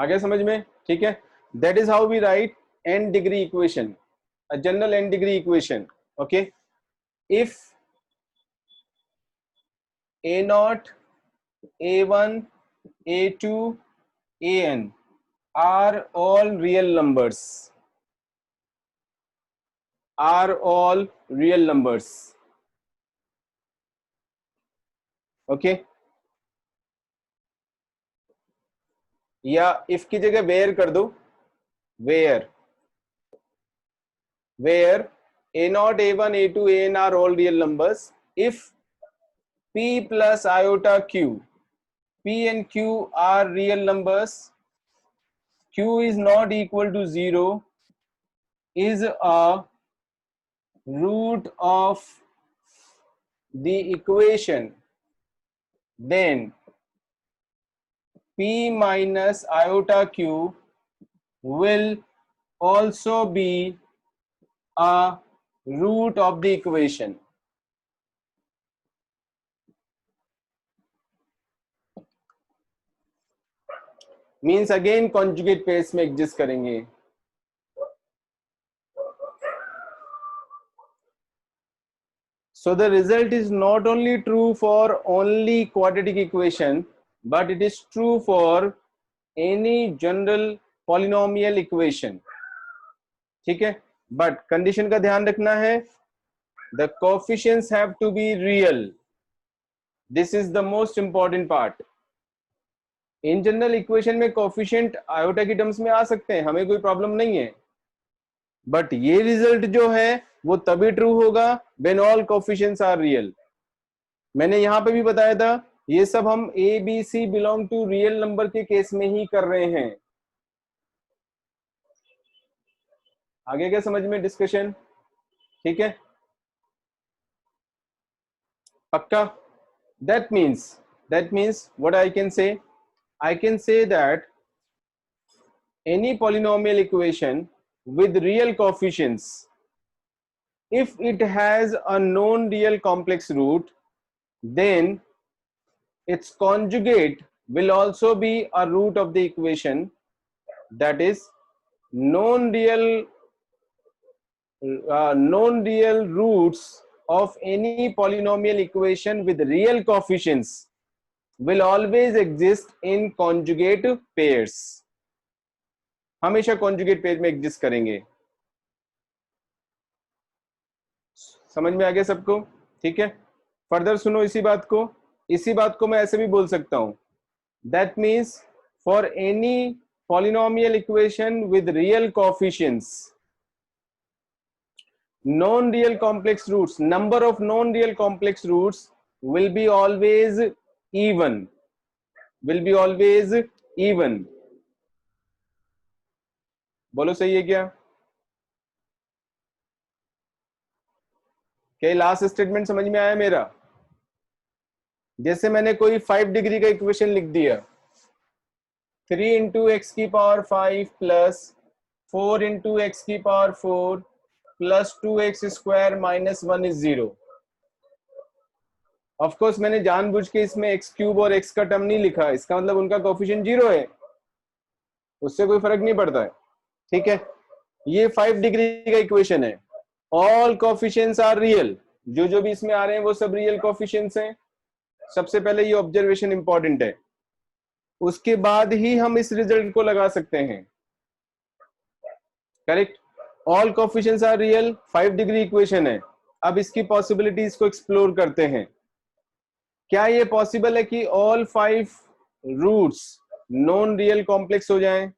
आगे समझ में? ठीक है, that is how we write n degree equation, a general n degree equation. Okay, if a0, a1, a2, an are all real numbers, are all real numbers. Okay, या if की जगह where कर दो, where a0, a1, a2, an are all real numbers if p plus iota q, p and q are real numbers, q is not equal to 0, is a root of the equation, then p minus iota q will also be a root of the equation. Means again conjugate pairs में exist करेंगे। So the result is not only true for only quadratic equation, but it is true for any general polynomial equation. ठीक है, but condition का ध्यान रखना है, the coefficients have to be real. This is the most important part. In general equation में coefficient iota की terms में आ सकते हैं, हमें कोई प्रॉब्लम नहीं है, बट ये रिजल्ट जो है वो तभी ट्रू होगा when all coefficients are real. मैंने यहां पे भी बताया था, ये सब हम a B c belong to real number के केस में ही कर रहे हैं। आगे क्या समझ में डिस्कशन? ठीक है, पक्का? That means what I can say, I can say that any polynomial equation with real coefficients, if it has a known real complex root, then its conjugate will also be a root of the equation. That is, known real roots of any polynomial equation with real coefficients will always exist in conjugate pairs. हमेशा conjugate pair में exist करेंगे। समझ में आ गया सबको? ठीक है, further सुनो इसी बात को मैं ऐसे भी बोल सकता हूं, that means for any polynomial equation with real coefficients, non-real complex roots, number of non-real complex roots will be always even, बोलो सही है क्या? क्या लास्ट स्टेटमेंट समझ में आया मेरा? जैसे मैंने कोई 5 डिग्री का इक्वेशन लिख दिया, 3 इंटू एक्स की पावर 5 प्लस 4 इंटू एक्स की power 4 plus 2x square minus 1 is 0। Of course मैंने जानबूझ के इसमें x क्यूब और x का टर्म नहीं लिखा, इसका मतलब उनका कोफिशिएंट 0 है, उससे कोई फर्क नहीं पड़ता है। ठीक है, ये 5 डिग्री का इक्वेशन है, ऑल कोफिशिएंट्स आर रियल, जो भी इसमें आ रहे हैं वो सब रियल कोफिशिएंट्स हैं। सबसे पहले ये ऑब्जर्वेशन इंपॉर्टेंट है, उसके बाद ही हम इस रिजल्ट को लगा सकते हैं। Correct, all coefficients are real, 5 degree equation है। अब इसकी पॉसिबिलिटीज को एक्सप्लोर करते हैं। क्या ये पॉसिबल है कि all 5 roots non real complex हो जाएं?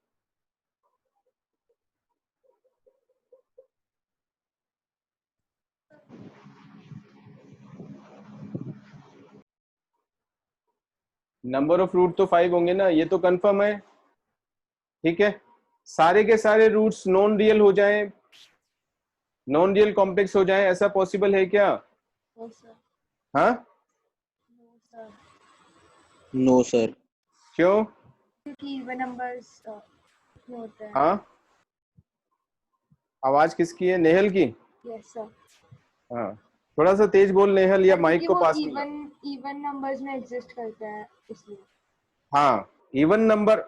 नंबर ऑफ रूट तो 5 होंगे ना, ये तो कंफर्म है। ठीक है, सारे के सारे रूट्स नॉन रियल हो जाएं, नॉन रियल कॉम्प्लेक्स हो जाएं, ऐसा पॉसिबल है क्या? हाँ, नो सर। क्यों? क्योंकि इवन नंबर्स होते हैं। हाँ, आवाज किसकी है? नेहल की? Yes sir. हाँ, थोड़ा सा तेज बोल नेहल, या माइक को वो पास में ला। इवन नंबर्स में एग्जिस्ट करता है इसलिए। हाँ, even number,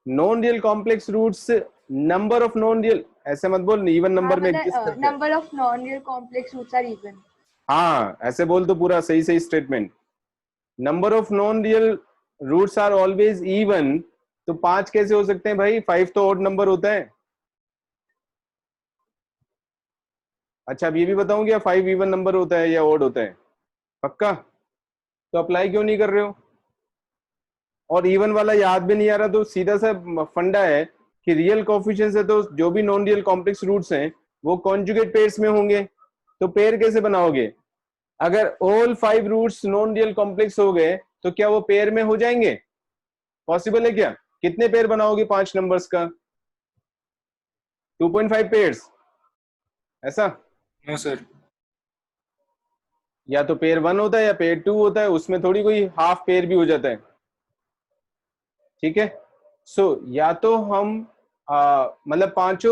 non real complex roots, number of non real, ऐसे मत बोल, इवन नंबर में एग्जिस्ट करते हैं। Number of non real complex roots are even. हाँ, ऐसे बोल तो पूरा सही सही statement. Number of non real roots are always even, तो 5 कैसे हो सकते हैं भाई? 5 तो ऑड नंबर होता है। अच्छा, अब ये भी बताऊं क्या 5 इवन नंबर होता है या ऑड होता है? पक्का? तो अप्लाई क्यों नहीं कर रहे हो? और इवन वाला याद भी नहीं आ रहा, तो सीधा सा फंडा है कि रियल कोएफिशिएंट्स है तो जो भी नॉन रियल कॉम्प्लेक्स रूट्स हैं वो कॉन्जुगेट पेयर्स में होंगे। तो पेयर कैसे बनाओगे? अगर all 5 roots non real complex हो गए तो क्या वो पेयर में हो जाएंगे? पॉसिबल है क्या? कितने पेयर बनाओगे 5 नंबर्स का? 2.5 पेयर्स, ऐसा? No sir. या तो पेयर 1 होता है या पेयर 2 होता है, उसमें थोड़ी कोई हाफ पेयर भी हो जाता है। ठीक है, सो या तो हम मतलब 5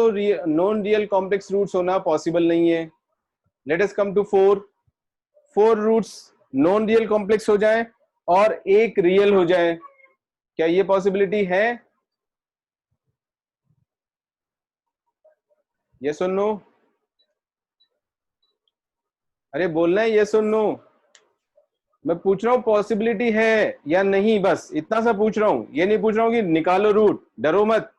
नॉन रियल कॉम्प्लेक्स रूट्स होना पॉसिबल नहीं है। Let us come to 4 roots non real complex हो जाए और एक रियल हो जाए, क्या ये पॉसिबिलिटी है? यस और नो? अरे बोलना है यस और नो। मैं पूछ रहा हूं पॉसिबिलिटी है या नहीं, बस इतना सा पूछ रहा हूं। ये नहीं पूछ रहा हूं कि निकालो रूट, डरो मत।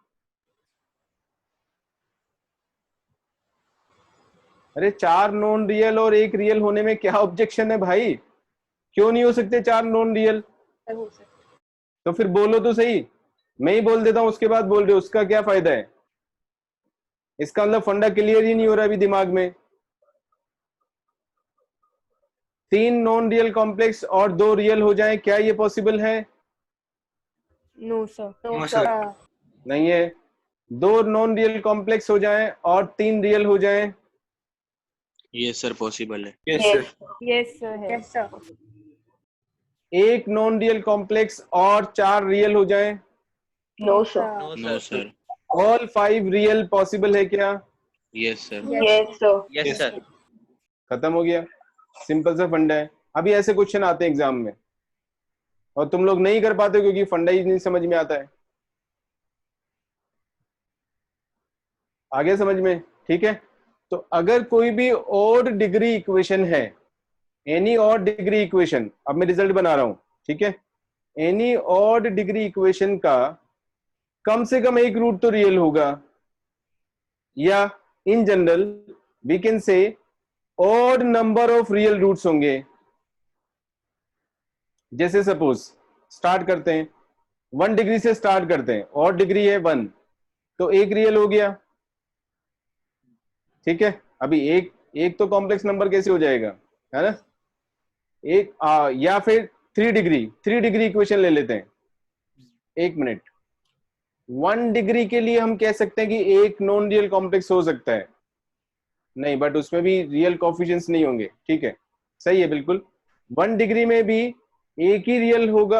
अरे 4 नॉन रियल और एक रियल होने में क्या ऑब्जेक्शन है भाई? क्यों नहीं हो सकते 4 नॉन रियल? हो सकता। तो फिर बोलो तो सही, मैं ही बोल देता हूं उसके बाद बोल रहे हो, उसका क्या फायदा है? इसका मतलब फंडा क्लियर ही नहीं हो रहा अभी दिमाग में। 3 नॉन रियल कॉम्प्लेक्स और 2 रियल हो जाए, क्या ये पॉसिबल है? No, sir. No sir. नहीं है। 2 नॉन रियल कॉम्प्लेक्स हो जाए और 3 रियल हो जाए, ये सर पॉसिबल है। Yes sir. Yes, sir. है। Yes sir. एक नॉन रियल कॉम्प्लेक्स और 4 रियल हो जाए, No, sir. No no sir. Sir. All 5 real possible है क्या? Yes sir. Yes, sir. Yes sir. खत्म हो गया, सिंपल सा फंडा है। अभी ऐसे क्वेश्चन आते हैं एग्जाम में और तुम लोग नहीं कर पाते क्योंकि फंडा ही नहीं समझ में आता है। आगे समझ में? ठीक है, तो अगर कोई भी ऑड डिग्री इक्वेशन है, एनी ऑड डिग्री इक्वेशन, अब मैं रिजल्ट बना रहा हूं, ठीक है, एनी ऑड डिग्री इक्वेशन का कम से कम एक रूट तो रियल होगा, या in general we can say odd number of real roots होंगे। जैसे सपोज स्टार्ट करते हैं 1 डिग्री से, स्टार्ट करते हैं, ऑड डिग्री है 1, तो एक रियल हो गया। ठीक है, अभी एक तो कॉम्प्लेक्स नंबर कैसे हो जाएगा, है ना? एक या फिर 3 डिग्री इक्वेशन ले लेते हैं। 1 मिनट, 1 डिग्री के लिए हम कह सकते हैं कि एक नॉन रियल कॉम्प्लेक्स हो सकता है, नहीं, बट उसमें भी रियल कोएफिशिएंट्स नहीं होंगे। ठीक है, सही है, बिल्कुल। 1 डिग्री में भी एक ही रियल होगा,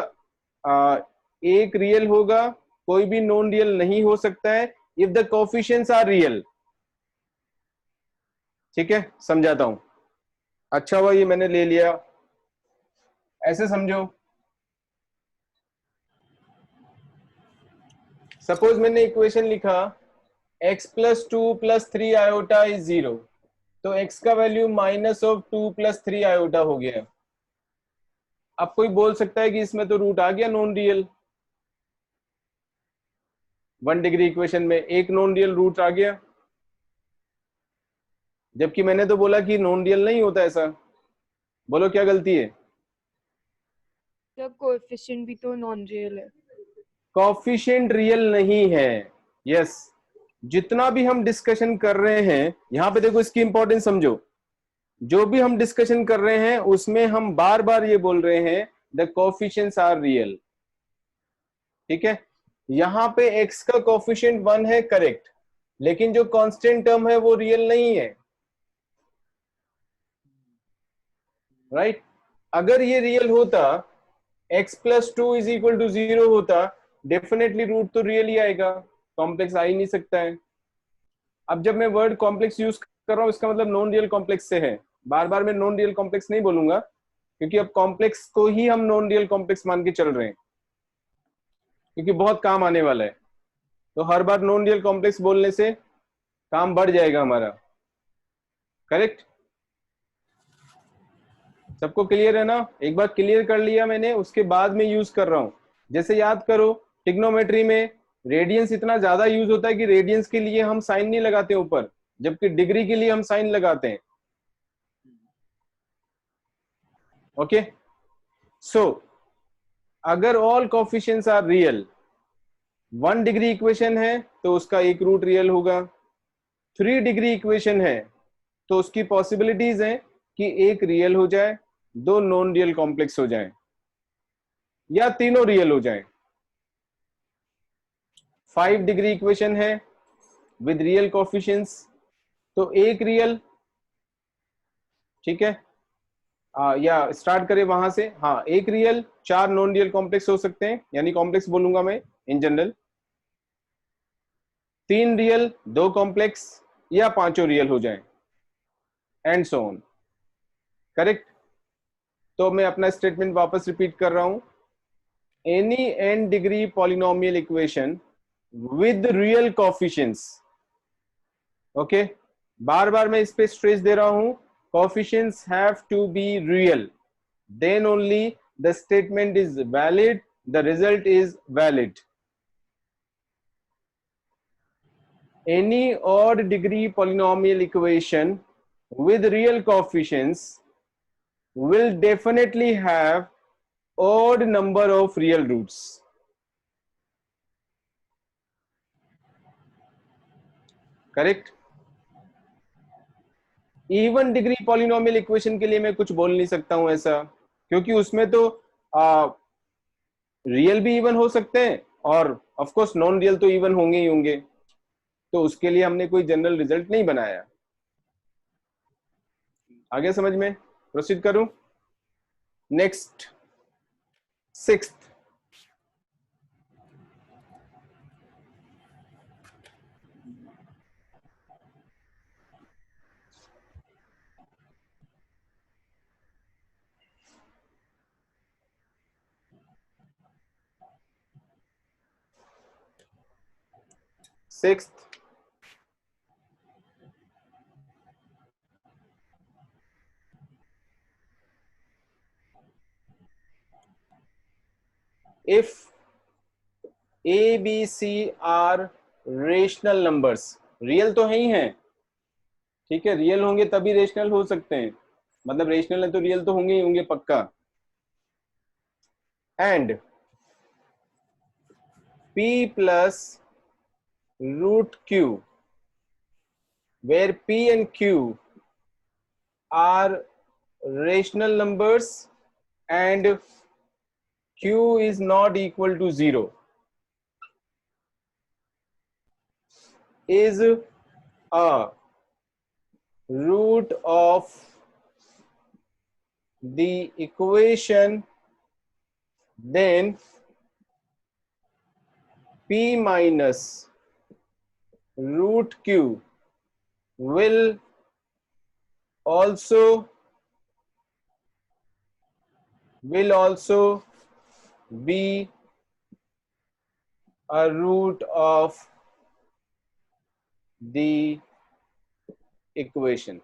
एक रियल होगा, कोई भी नॉन रियल नहीं हो सकता है if the coefficients are real. ठीक है, समझाता हूं। अच्छा हुआ ये मैंने ले लिया, ऐसे समझो। सपोज मैंने इक्वेशन लिखा x + 2 + 3 आयोटा इज 0, तो x का वैल्यू -2 + 3 आयोटा हो गया। अब कोई बोल सकता है कि इसमें तो रूट आ गया नॉन रियल, 1 डिग्री इक्वेशन में एक नॉन रियल रूट आ गया, जबकि मैंने तो बोला कि नॉन रियल नहीं होता ऐसा। बोलो क्या गलती है? Sir, coefficient भी तो non-real है। कोएफिशिएंट रियल नहीं है। यस, जितना भी हम डिस्कशन कर रहे हैं यहां पे देखो, इसकी इंपॉर्टेंस समझो। जो भी हम डिस्कशन कर रहे हैं उसमें हम बार बार ये बोल रहे हैं द कोएफिशिएंट्स आर रियल। ठीक है, यहां पे x का कोएफिशिएंट 1 है, करेक्ट, लेकिन जो कांस्टेंट टर्म है वो रियल नहीं है, राइट? अगर ये रियल होता, x + 2 = 0 होता, डेफिनेटली रूट तो रियल ही आएगा, कॉम्प्लेक्स आ ही नहीं सकता है। अब जब मैं वर्ड कॉम्प्लेक्स यूज कर रहा हूं, इसका मतलब नॉन रियल कॉम्प्लेक्स से है, बार बार मैं नॉन रियल कॉम्प्लेक्स नहीं बोलूंगा, क्योंकि अब कॉम्प्लेक्स को ही हम नॉन रियल कॉम्प्लेक्स मान के चल रहे हैं, क्योंकि बहुत काम आने वाला है। तो हर बार नॉन रियल कॉम्प्लेक्स बोलने से काम बढ़ जाएगा हमारा। करेक्ट? सबको क्लियर है ना? एक बार क्लियर कर लिया मैंने, उसके बाद में यूज कर रहा हूं। जैसे याद करो, ट्रिग्नोमेट्री में रेडियंस इतना ज्यादा यूज होता है कि रेडियंस के लिए हम साइन नहीं लगाते ऊपर, जबकि डिग्री के लिए हम साइन लगाते हैं। ओके, सो अगर all coefficients are real, 1 degree equation है तो उसका एक रूट रियल होगा। 3 डिग्री इक्वेशन है तो उसकी पॉसिबिलिटीज है कि एक रियल हो जाए, 2 नॉन रियल कॉम्प्लेक्स हो जाए, या तीनों रियल हो जाए। 5 डिग्री इक्वेशन है विद रियल कोफिशिएंट्स, तो एक रियल, ठीक है। या स्टार्ट करें वहां से। हाँ, एक रियल, 4 नॉन रियल कॉम्प्लेक्स हो सकते हैं, यानी कॉम्प्लेक्स बोलूंगा मैं इन जनरल। 3 रियल, 2 कॉम्प्लेक्स, या 5 रियल हो जाए, एंड सो ऑन। करेक्ट? तो मैं अपना स्टेटमेंट वापस रिपीट कर रहा हूं। Any n degree polynomial equation with real coefficients, okay, बार बार मैं इस पे स्ट्रेस दे रहा हूं, coefficients have to be real, then only the statement is valid, the result is valid. Any odd degree polynomial equation with real coefficients will definitely have odd number of real roots. Correct? Even degree polynomial equation के लिए मैं कुछ बोल नहीं सकता हूं ऐसा, क्योंकि उसमें तो रियल भी इवन हो सकते हैं और ऑफ कोर्स नॉन रियल तो इवन होंगे ही होंगे। तो उसके लिए हमने कोई जनरल रिजल्ट नहीं बनाया। आगे समझ में? प्रोसीड करूं? Next, 6th, if a B C are rational numbers, real तो है ही हैं, ठीक है, रियल होंगे तभी रेशनल हो सकते हैं, मतलब रेशनल है तो रियल तो होंगे ही होंगे पक्का। And p plus root q, where p and q are rational numbers and q is not equal to 0, is a root of the equation, then p minus root q will also be a root of the equation.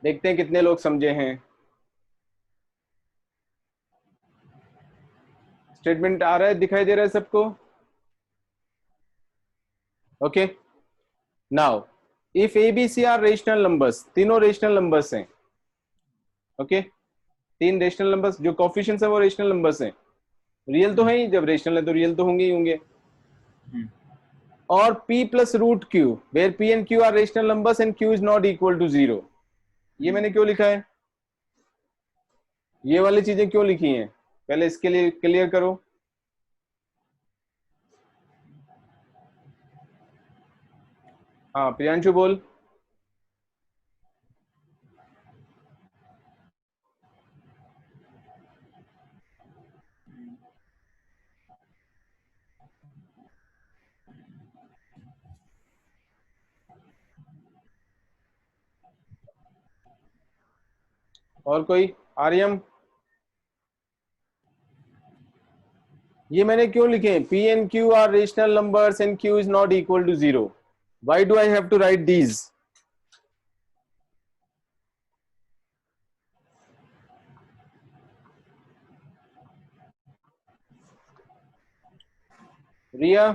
देखते हैं कितने लोग समझे हैं। Statement आ रहा है, दिखाई दे रहा है सबको? Okay, now if A B C are rational numbers, तीनों रेशनल नंबर्स हैं, ओके, 3 रेशनल नंबर्स, जो कोफिशिएंट्स है वो रेशनल नंबर्स हैं, रियल तो है ही, जब रेशनल है तो रियल तो होंगे ही होंगे। और p plus root q, where p and q are rational numbers and q is not equal to 0। ये मैंने क्यों लिखा है? ये वाली चीजें क्यों लिखी हैं, पहले इसके लिए क्लियर करो। हाँ प्रियांशु बोल। और कोई? आर्यम, ये मैंने क्यों लिखे? P and Q are rational numbers and Q is not equal to 0. Why do I have to write these? रिया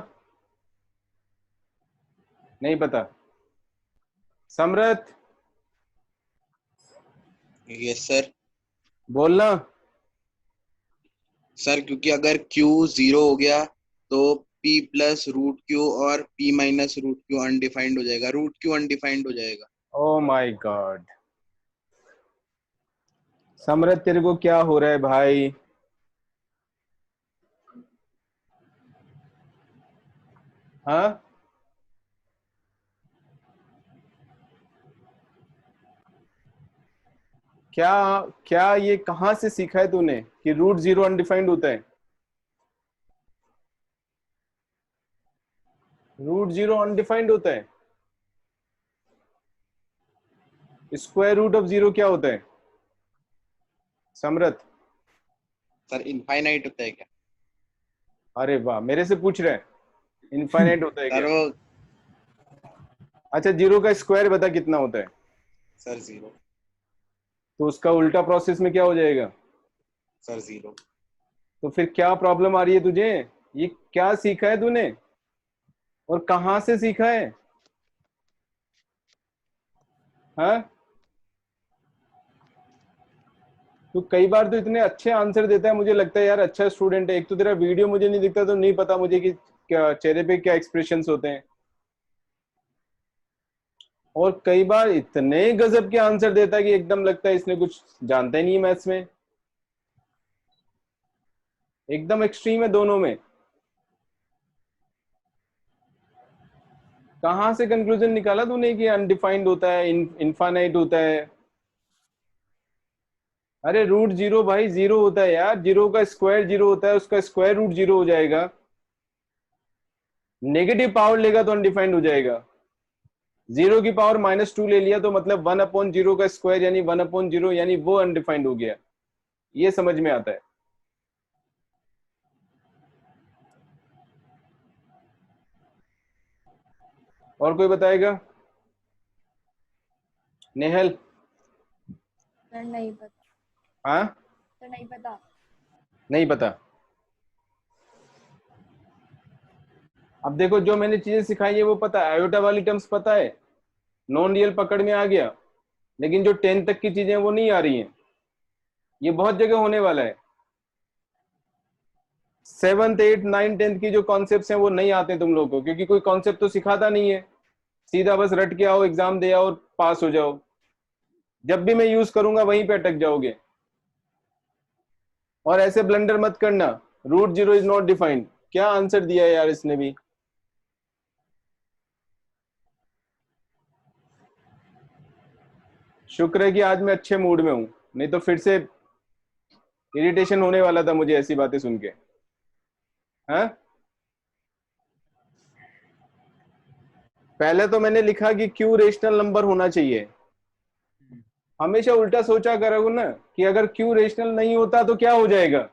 नहीं पता। समरथ यस सर। बोलना। सर क्योंकि अगर Q 0 हो गया तो P प्लस रूट Q और P minus root Q undefined हो जाएगा, रूट Q अनडिफाइंड हो जाएगा। ओ माय गॉड, समरथ तेरे को क्या हो रहा है भाई? हाँ, क्या क्या ये कहां से सीखा है तूने कि रूट 0 अनडिफाइंड होता है? रूट 0 अनडिफाइंड होता है। स्क्वायर रूट ऑफ 0 क्या होता है समरथ? सर इनफाइनाइट होता है क्या? अरे वाह, मेरे से पूछ रहा है इनफाइनाइट होता है सर क्या? वो अच्छा, 0 का स्क्वायर बता कितना होता है? सर 0। तो उसका उल्टा प्रोसेस में क्या हो जाएगा? सर 0। तो फिर क्या प्रॉब्लम आ रही है तुझे? ये क्या सीखा है तूने और कहां से सीखा है? हाँ, तो कई बार तो इतने अच्छे आंसर देता है, मुझे लगता है यार अच्छा स्टूडेंट है। एक तो तेरा वीडियो मुझे नहीं दिखता तो नहीं पता मुझे कि क्या चेहरे पे क्या एक्सप्रेशंस होते हैं, और कई बार इतने गजब के आंसर देता है कि एकदम लगता है इसने कुछ जानता ही नहीं है मैथ्स में। एकदम एक्सट्रीम है दोनों में। कहां से कंक्लूजन निकाला तूने कि अनडिफाइंड होता है, इनफाइनाइट होता है? अरे रूट 0 भाई 0 होता है यार, 0 का स्क्वायर 0 होता है, उसका स्क्वायर रूट 0 हो जाएगा। नेगेटिव पावर लेगा तो अनडिफाइंड हो जाएगा। 0 की पावर -2 ले लिया तो मतलब 1/0 का स्क्वायर यानी 1/0 यानी वो अनडिफाइंड हो गया। ये समझ में आता है। और कोई बताएगा? नेहल? सर नहीं पता। हाँ, सर नहीं पता। नहीं पता। अब देखो, जो मैंने चीजें सिखाई है वो पता है, आयोटा वाली टर्म्स पता है, नॉन रियल पकड़ में आ गया, लेकिन जो 10 तक की चीजें वो नहीं आ रही हैं। ये बहुत जगह होने वाला है। 7th 8th 9th 10th की जो कॉन्सेप्ट्स हैं वो नहीं आते तुम लोगों को, क्योंकि कोई कॉन्सेप्ट तो सिखाता नहीं है। सीधा बस रट के आओ, एग्जाम दे आओ और पास हो जाओ। जब भी मैं यूज करूंगा वहीं पे अटक जाओगे। और ऐसे ब्लंडर मत करना, रूट 0 इज नॉट डिफाइंड। क्या आंसर दिया है यार इसने भी। शुक्र है कि आज मैं अच्छे मूड में हूं, नहीं तो फिर से इरिटेशन होने वाला था मुझे ऐसी बातें सुन के। हाँ, पहले तो मैंने लिखा कि क्यू रेशनल नंबर होना चाहिए। हमेशा उल्टा सोचा करो ना कि अगर क्यू रेशनल नहीं होता तो क्या हो जाएगा,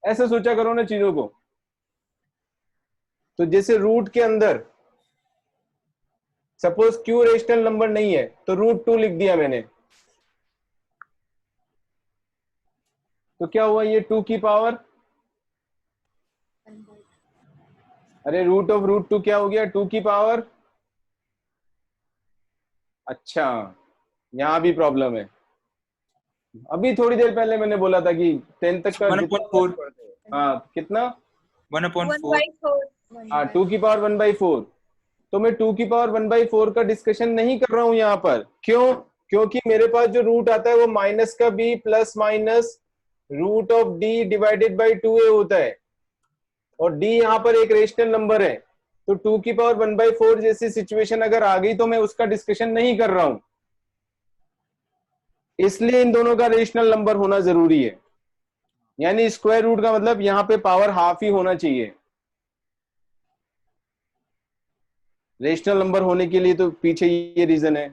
ऐसे सोचा करो ना चीजों को। तो जैसे रूट के अंदर सपोज क्यू रेशनल नंबर नहीं है तो √2 लिख दिया मैंने, तो क्या हुआ, ये 2 की पावर, अरे रूट ऑफ √2 क्या हो गया, 2 की पावर। अच्छा, यहां भी प्रॉब्लम है। अभी थोड़ी देर पहले मैंने बोला था कि 10 तक का 1/4। हाँ कितना, 1/4। हाँ 2 की पावर 1/4। तो मैं 2 की पावर 1/4 का डिस्कशन नहीं कर रहा हूं यहाँ पर। क्यों? क्योंकि मेरे पास जो रूट आता है वो माइनस का b प्लस माइनस √d/2a होता है, और d यहाँ पर एक रेशनल नंबर है। तो 2 की पावर 1/4 जैसी सिचुएशन अगर आ गई तो मैं उसका डिस्कशन नहीं कर रहा हूं। इसलिए इन दोनों का रेशनल नंबर होना जरूरी है, यानी स्क्वायर रूट का मतलब यहाँ पे पावर हाफ ही होना चाहिए रेशनल नंबर होने के लिए। तो पीछे ये रीजन है।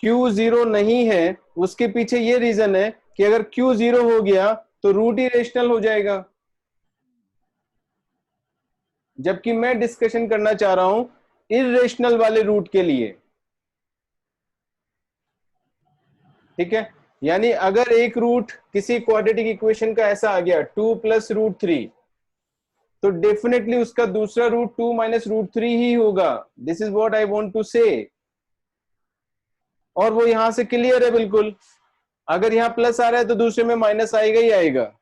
Q 0 नहीं है, उसके पीछे ये रीजन है कि अगर Q 0 हो गया तो रूट ही रेशनल हो जाएगा, जबकि मैं डिस्कशन करना चाह रहा हूं इररेशनल वाले रूट के लिए। ठीक है, यानी अगर एक रूट किसी क्वाड्रेटिक इक्वेशन का ऐसा आ गया 2 + √3, तो डेफिनेटली उसका दूसरा रूट 2 - √3 ही होगा। This is what I want to say. और वो यहां से क्लियर है बिल्कुल, अगर यहां प्लस आ रहा है तो दूसरे में माइनस आएगा ही आएगा।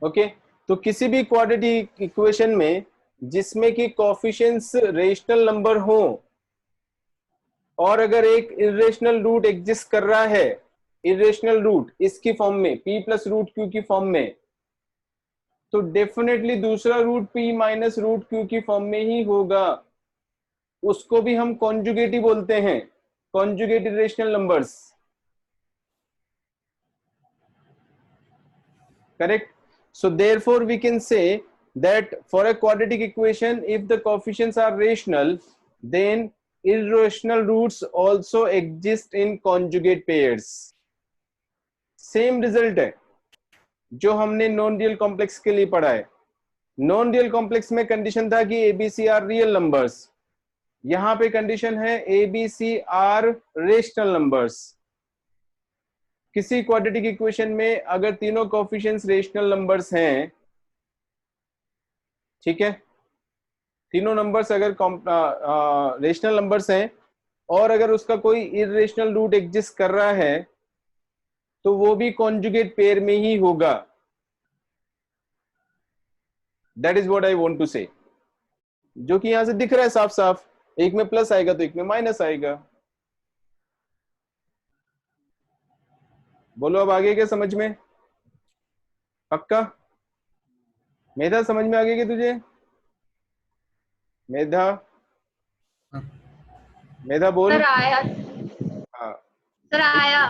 ओके, तो किसी भी क्वाड्रेटिक इक्वेशन में जिसमें कि कोएफिशिएंट्स रेशनल नंबर हो और अगर एक इरेशनल रूट एग्जिस्ट कर रहा है, इरेशनल रूट इसकी फॉर्म में p + √q की फॉर्म में, तो डेफिनेटली दूसरा रूट p - √q की फॉर्म में ही होगा। उसको भी हम कॉन्जुगेट ही बोलते हैं, conjugate irrational numbers. Correct? So therefore we can say that for a quadratic equation, if the coefficients are rational, then irrational roots also exist in conjugate pairs. Same result है जो हमने नॉन रियल कॉम्प्लेक्स के लिए पढ़ा है। Non real complex में condition था कि ABC आर रियल नंबर्स, यहां पे कंडीशन है ABC आर रेशनल नंबर्स। किसी क्वाड्रेटिक इक्वेशन में अगर तीनों कोएफिशिएंट्स रेशनल नंबर्स हैं, ठीक है, तीनों नंबर्स अगर रेशनल नंबर्स हैं और अगर उसका कोई इररेशनल रूट एग्जिस्ट कर रहा है, तो वो भी कॉन्जुगेट पेयर में ही होगा। That is what I want to say, जो कि यहां से दिख रहा है साफ साफ, एक में प्लस आएगा तो एक में माइनस आएगा। बोलो अब आगे क्या समझ में? पक्का? मेधा समझ में आ गई कि तुझे? मेधा, मेधा बोल। सर आया। हाँ सर आया।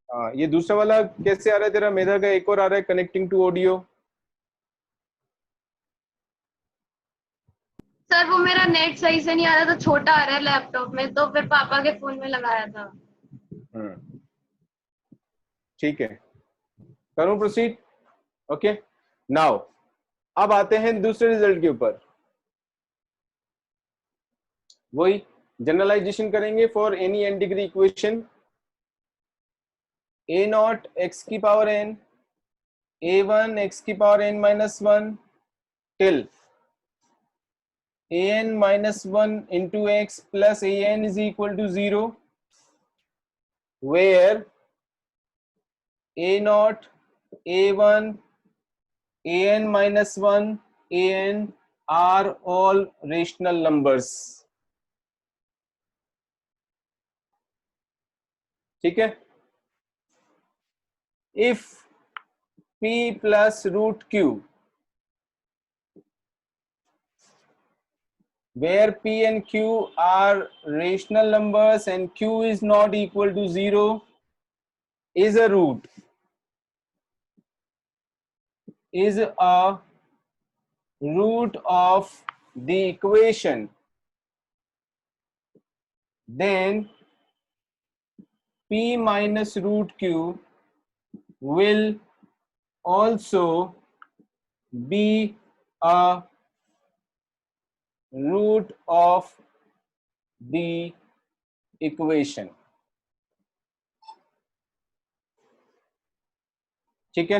हाँ, ये दूसरा वाला कैसे आ रहा है तेरा? मेधा का एक और आ रहा है कनेक्टिंग टू ऑडियो। सर वो मेरा नेट सही से नहीं आ रहा, तो छोटा आ रहा है लैपटॉप में, तो फिर पापा के फोन में लगाया था। ठीक है, करूं प्रोसीड? ओके, नाउ अब आते हैं दूसरे रिजल्ट के ऊपर। वही जनरलाइजेशन करेंगे for any n degree equation. a0 x की पावर n, a1 x की power n - 1 till an - 1 into x plus an is equal to 0, where a0, a1, an - 1, an are all rational numbers. ठीक है, if p plus √q, where p and q are rational numbers and q is not equal to 0, is a root, is a root of the equation, then p minus √q will also be a root of the equation. ठीक है,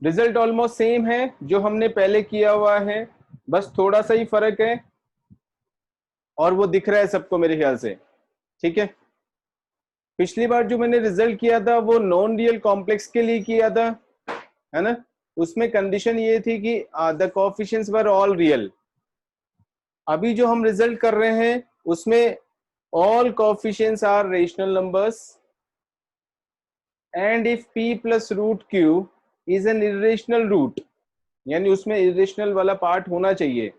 result almost same है जो हमने पहले किया हुआ है, बस थोड़ा सा ही फर्क है और वो दिख रहा है सबको मेरे ख्याल से। ठीक है, पिछली बार जो मैंने रिजल्ट किया था वो नॉन रियल कॉम्प्लेक्स के लिए किया था, है ना? उसमें कंडीशन ये थी कि the coefficients were all real. अभी जो हम रिजल्ट कर रहे हैं उसमें all coefficients are rational numbers and if p plus √q is an irrational root, यानी उसमें irrational वाला पार्ट होना चाहिए,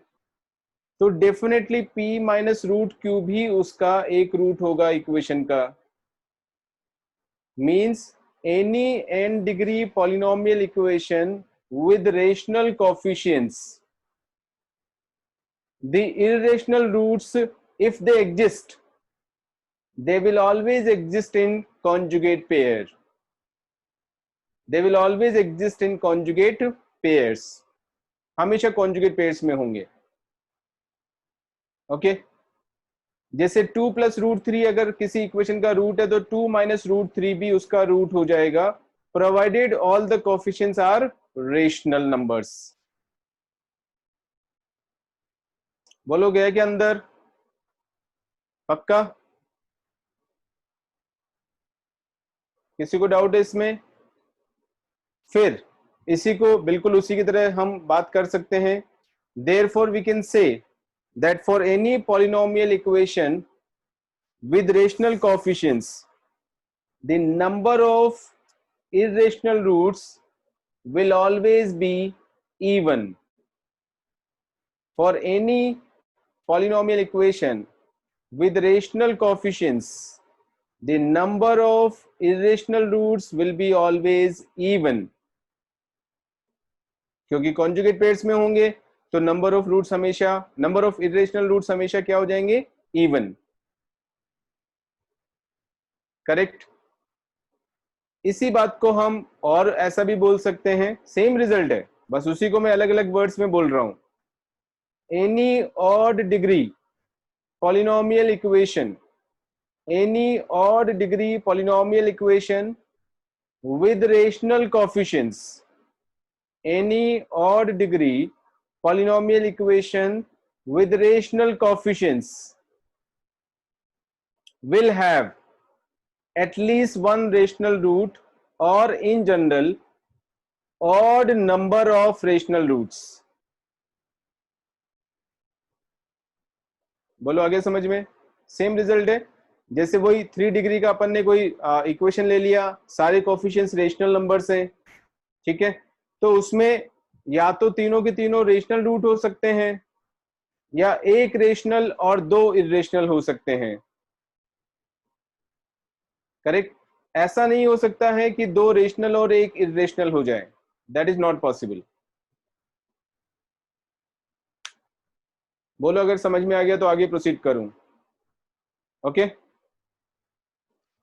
तो डेफिनेटली p minus √q भी उसका एक रूट होगा इक्वेशन का। Means any n degree polynomial equation with rational coefficients, the irrational roots if they exist, they will always exist in conjugate pair. They will always exist in conjugate pairs. हमेशा conjugate pairs में होंगे. Okay जैसे 2 plus root 3 अगर किसी equation का root है तो 2 minus root 3 भी उसका रूट हो जाएगा, provided all the coefficients are rational numbers. बोलो गया क्या अंदर? पक्का? किसी को डाउट है इसमें? फिर इसी को बिल्कुल उसी की तरह हम बात कर सकते हैं. Therefore we can say that for any polynomial equation with rational coefficients, the number of irrational roots will always be even. For any polynomial equation with rational coefficients, the number of irrational roots will be always even. क्योंकि conjugate pairs में होंगे तो number of roots हमेशा, number of irrational roots हमेशा क्या हो जाएंगे? Even. Correct. इसी बात को हम और ऐसा भी बोल सकते हैं, सेम रिजल्ट है, बस उसी को मैं अलग अलग वर्ड्स में बोल रहा हूं. Any odd degree polynomial equation, any odd degree polynomial equation with rational coefficients, any odd degree polynomial equation with rational coefficients will have at least one rational root or in general odd number of rational roots. बोलो आगे समझ में? Same result है. जैसे वही 3 degree का अपन ने कोई इक्वेशन ले लिया, सारे कोएफिशिएंट्स रेशनल नंबर्स हैं, ठीक है, तो उसमें या तो तीनों के तीनों रेशनल रूट हो सकते हैं या एक रेशनल और 2 इरेशनल हो सकते हैं. करेक्ट. ऐसा नहीं हो सकता है कि 2 रेशनल और एक इरेशनल हो जाए. That is not possible. बोलो अगर समझ में आ गया तो आगे प्रोसीड करूं. Okay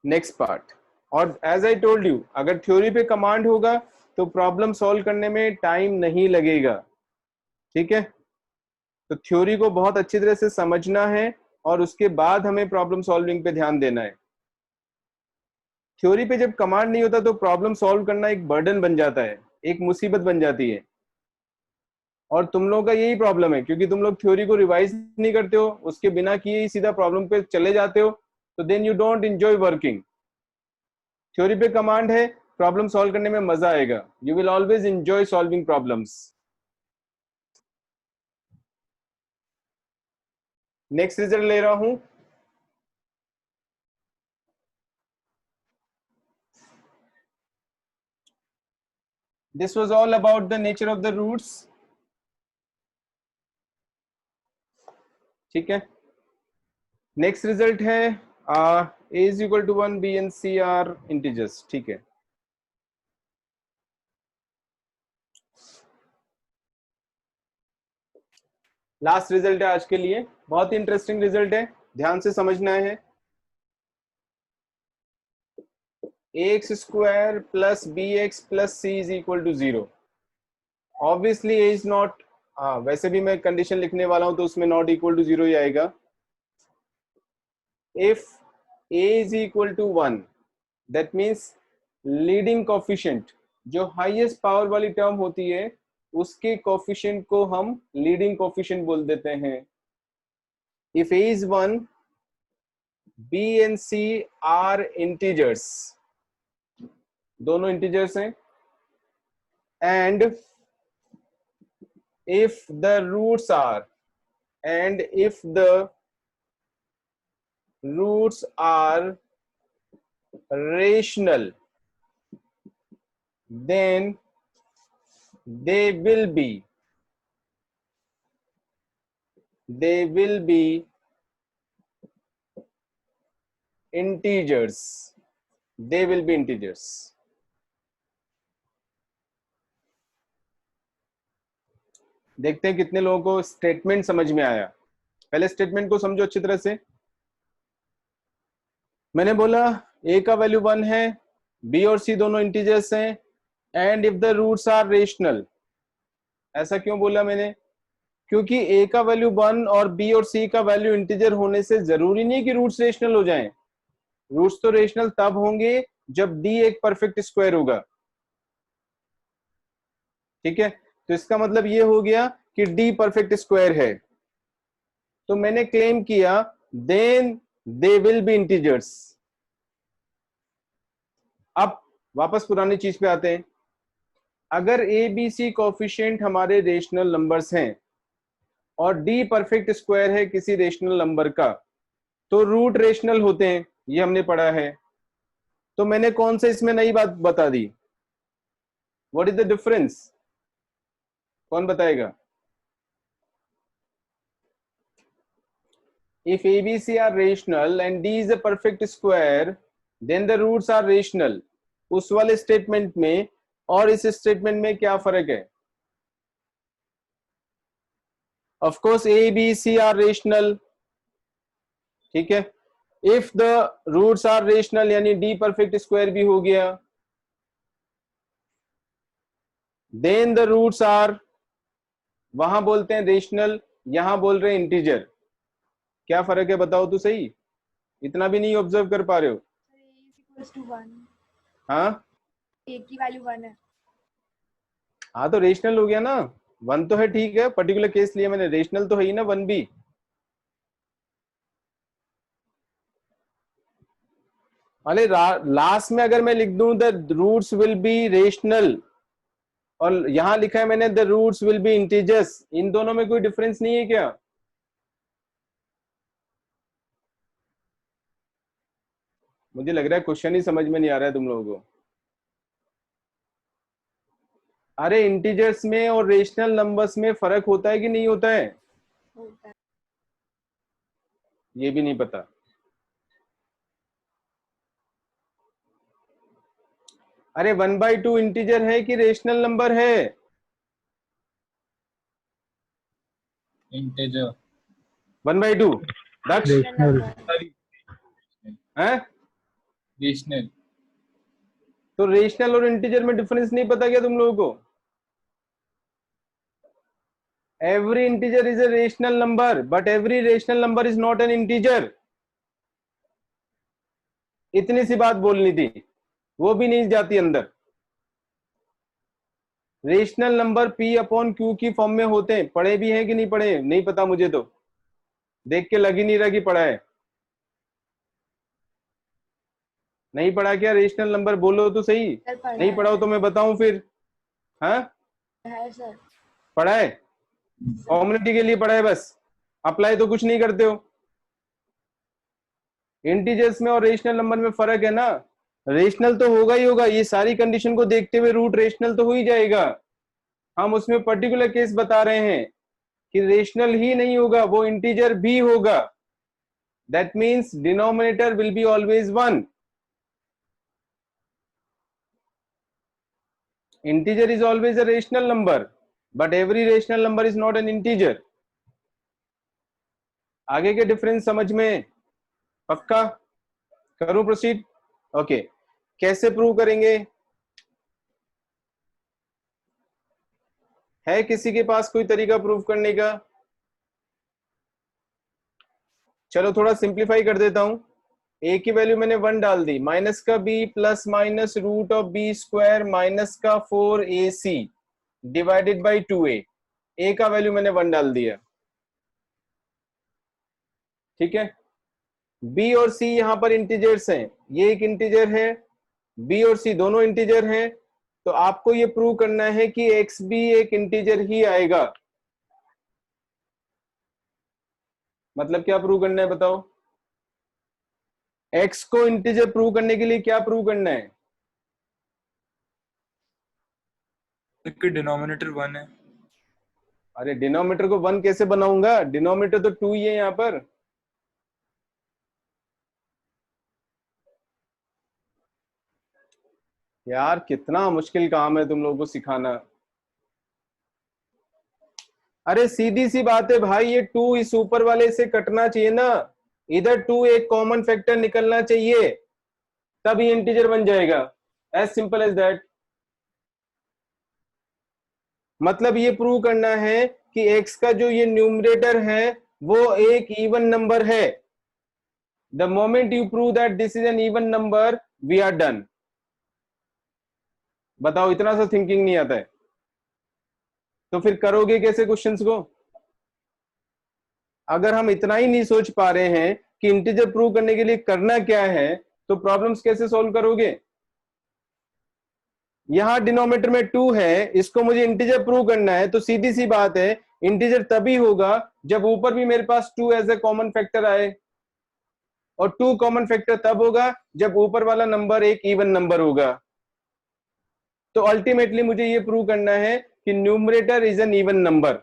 next part. और एज आई टोल्ड यू, अगर थ्योरी पे कमांड होगा तो प्रॉब्लम सॉल्व करने में टाइम नहीं लगेगा. ठीक है, तो थ्योरी को बहुत अच्छी तरह से समझना है और उसके बाद हमें प्रॉब्लम सॉल्विंग पे ध्यान देना है. थ्योरी पे जब कमांड नहीं होता तो प्रॉब्लम सॉल्व करना एक बर्डन बन जाता है, एक मुसीबत बन जाती है. और तुम लोगों का यही प्रॉब्लम है, क्योंकि तुम लोग थ्योरी को रिवाइज नहीं करते हो, उसके बिना किए ही सीधा प्रॉब्लम पे चले जाते हो, तो then you don't enjoy working. Theory पे कमांड है, प्रॉब्लम सॉल्व करने में मजा आएगा. You will always enjoy solving problems. Next result ले रहा हूं. This was all about the nature of the roots. ठीक है, नेक्स्ट रिजल्ट है a is equal to 1, b and c are integers. ठीक है, लास्ट रिजल्ट है आज के लिए. बहुत ही इंटरेस्टिंग रिजल्ट है, ध्यान से समझना है. ax square plus bx plus c is equal to 0. Obviously a is not, वैसे भी मैं कंडीशन लिखने वाला हूं तो उसमें नॉट इक्वल टू 0 ही आएगा. If a is equal to 1, that means leading coefficient, जो हाईएस्ट पावर वाली टर्म होती है उसके कोफिशिएंट को हम लीडिंग कोफिशिएंट बोल देते हैं. If a is 1, b and c are integers, दोनों इंटीजर्स हैं. and if the roots are rational, then they will be integers. They will be integers. देखते हैं कितने लोगों को स्टेटमेंट समझ में आया. पहले स्टेटमेंट को समझो अच्छी तरह से। मैंने बोला a का वैल्यू 1 है, b और c दोनों इंटीजर्स हैं, and if the roots are rational. ऐसा क्यों बोला मैंने? क्योंकि a का वैल्यू 1 और b और c का वैल्यू इंटीजर होने से जरूरी नहीं कि रूट्स रेशनल हो जाएं। रूट्स तो रेशनल तब होंगे जब d एक परफेक्ट स्क्वायर होगा। ठीक है, तो इसका मतलब ये हो गया कि d परफेक्ट स्क्वायर है, तो मैंने क्लेम किया then they will be integers. अब वापस पुरानी चीज पे आते हैं। अगर ए बी सी कोफिशिएंट हमारे रेशनल नंबर्स हैं और d परफेक्ट स्क्वायर है किसी रेशनल नंबर का, तो रूट रेशनल होते हैं, ये हमने पढ़ा है। तो मैंने कौन सा इसमें नई बात बता दी? What is the difference? कौन बताएगा? If ABC are rational and D is a perfect square, then the roots are rational. उस वाले स्टेटमेंट में और इस स्टेटमेंट में क्या फर्क है? Of course A, B, C are rational. ठीक है, if the roots are rational यानी D perfect square भी हो गया, then the roots are, वहां बोलते हैं रेशनल, यहां बोल रहे हैं इंटीजर। क्या फर्क है बताओ तो सही, इतना भी नहीं ऑब्जर्व कर पा रहे हो? हाँ a की वैल्यू 1 है। हाँ, तो रेशनल हो गया ना, 1 तो है, ठीक है, पर्टिकुलर केस लिया मैंने, रेशनल तो है ही ना 1 भी। अरे लास्ट में अगर मैं लिख दूं the roots will be rational और यहां लिखा है मैंने the roots will be integers, इन दोनों में कोई डिफरेंस नहीं है क्या? मुझे लग रहा है क्वेश्चन ही समझ में नहीं आ रहा है तुम लोगों को। अरे इंटीजर्स में और रेशनल नंबर्स में फर्क होता है कि नहीं होता है? होता है। ये भी नहीं पता। अरे 1/2 इंटीजर है कि रेशनल नंबर है? इंटीजर 1/2 दक्ष है? रेशनल। तो रेशनल और इंटीजर में डिफरेंस नहीं पता क्या तुम लोगों को? Every integer is a rational number but every rational number is not an integer. इतनी सी बात बोलनी थी, वो भी नहीं जाती अंदर। Rational number P upon Q की फॉर्म में होते हैं, पढ़े भी हैं कि नहीं पढ़े नहीं पता मुझे, तो देख के लग ही नहीं रहा कि पढ़ा है। नहीं पढ़ा क्या? रेशनल नंबर बोलो तो सही, नहीं पढ़ा हो तो मैं बताऊं फिर? हाँ सर पढ़ा है, कम्युनिटी के लिए पढ़ा है बस, अप्लाई तो कुछ नहीं करते हो। इंटीजर्स में और रेशनल नंबर में फर्क है ना, रेशनल तो होगा ही होगा, ये सारी कंडीशन को देखते हुए रूट रेशनल तो हो ही जाएगा। हम उसमें पर्टिकुलर केस बता रहे हैं कि रेशनल ही नहीं होगा, वो इंटीजर भी होगा। That means denominator will be always 1। integer is always a rational number but every rational number is not an integer। आगे के डिफरेंस समझ में पक्का? करूं प्रोसीड? ओके, कैसे प्रूव करेंगे? है किसी के पास कोई तरीका प्रूव करने का? चलो थोड़ा सिंप्लीफाई कर देता हूं। ए की वैल्यू मैंने 1 डाल दी, माइनस का b plus minus root of b square minus का 4ac डिवाइडेड बाई 2a। ए का वैल्यू मैंने 1 डाल दिया, ठीक है। b और c यहां पर इंटीजर्स हैं, ये एक इंटीजर है, b और c दोनों इंटीजर हैं, तो आपको ये प्रूव करना है कि x भी एक इंटीजर ही आएगा। मतलब क्या प्रूव करना है बताओ? x को इंटीजर प्रूव करने के लिए क्या प्रूव करना है? कि डिनोमिनेटर 1 है। अरे डिनोमिनेटर को 1 कैसे बनाऊंगा? डिनोमिनेटर तो 2 ही है यहां पर। यार कितना मुश्किल काम है तुम लोगों को सिखाना। अरे सीधी सी बात है भाई, ये 2 इस ऊपर वाले से कटना चाहिए ना, इधर 2 एक कॉमन फैक्टर निकलना चाहिए, तब ये इंटीजर बन जाएगा, एज सिंपल एज दैट। मतलब ये प्रूव करना है कि x का जो ये न्यूमरेटर है वो एक इवन नंबर है। The moment you prove that this is an even number, we are done. बताओ, इतना सा थिंकिंग नहीं आता है तो फिर करोगे कैसे क्वेश्चंस को? अगर हम इतना ही नहीं सोच पा रहे हैं कि इंटीजर प्रूव करने के लिए करना क्या है, तो प्रॉब्लम्स कैसे सॉल्व करोगे? यहां डिनोमिनेटर में 2 है, इसको मुझे इंटीजर प्रूव करना है, तो सीधी सी बात है इंटीजर तभी होगा जब ऊपर भी मेरे पास 2 एज ए कॉमन फैक्टर आए, और 2 कॉमन फैक्टर तब होगा जब ऊपर वाला नंबर एक इवन नंबर होगा। तो अल्टीमेटली मुझे ये प्रूव करना है कि numerator is an even number.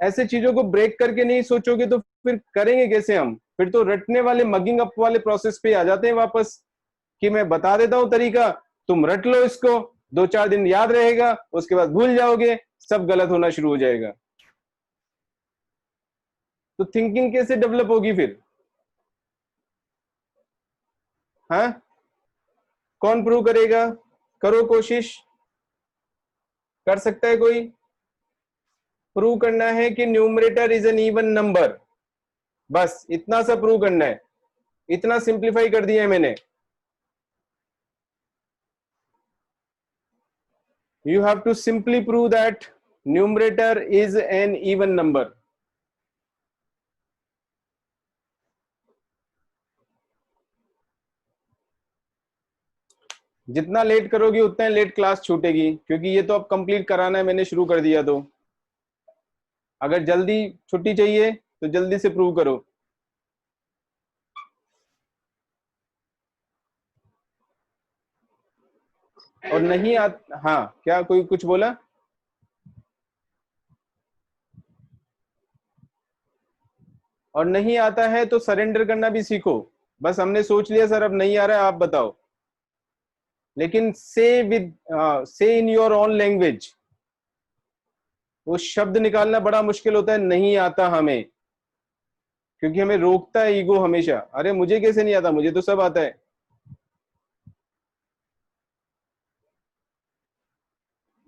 ऐसे चीजों को ब्रेक करके नहीं सोचोगे तो फिर करेंगे कैसे हम? फिर तो रटने वाले, मगिंग अप वाले प्रोसेस पे आ जाते हैं वापस, कि मैं बता देता हूं तरीका, तुम रट लो इसको, 2-4 दिन याद रहेगा, उसके बाद भूल जाओगे, सब गलत होना शुरू हो जाएगा। तो थिंकिंग कैसे डेवलप होगी फिर? हाँ, कौन प्रूव करेगा? करो कोशिश, कर सकता है कोई? प्रूव करना है कि numerator is an even number, बस इतना सा प्रूव करना है। इतना सिंप्लीफाई कर दिया है मैंने। You have to simply prove that numerator is an even number. जितना लेट करोगे उतना लेट क्लास छूटेगी, क्योंकि ये तो अब कंप्लीट कराना है, मैंने शुरू कर दिया। तो अगर जल्दी छुट्टी चाहिए तो जल्दी से प्रूव करो। और नहीं हाँ, क्या कोई कुछ बोला? और नहीं आता है तो सरेंडर करना भी सीखो। बस हमने सोच लिया सर अब नहीं आ रहा है, आप बताओ, लेकिन से इन योर ओन लैंग्वेज। वो शब्द निकालना बड़ा मुश्किल होता है, नहीं आता हमें, क्योंकि हमें रोकता है ईगो हमेशा। अरे मुझे कैसे नहीं आता, मुझे तो सब आता है।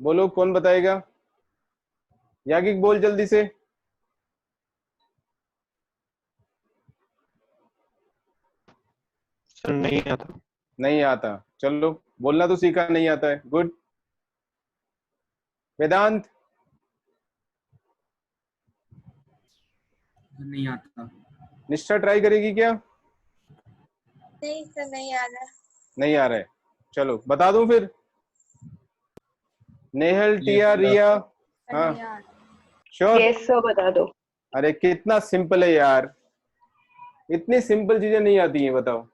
बोलो कौन बताएगा? यागिक बोल जल्दी से। सर नहीं आता। नहीं आता, चलो बोलना तो सीखा, नहीं आता है, गुड। वेदांत? नहीं आता। निष्ठा ट्राई करेगी क्या? नहीं सर, नहीं आ रहा। नहीं आ रहा है, चलो बता दूं फिर। नेहल, टिया, रिया? हाँ श्योर? यस सर, बता दो। अरे कितना सिंपल है यार, इतनी सिंपल चीजें नहीं आती हैं, बताओ।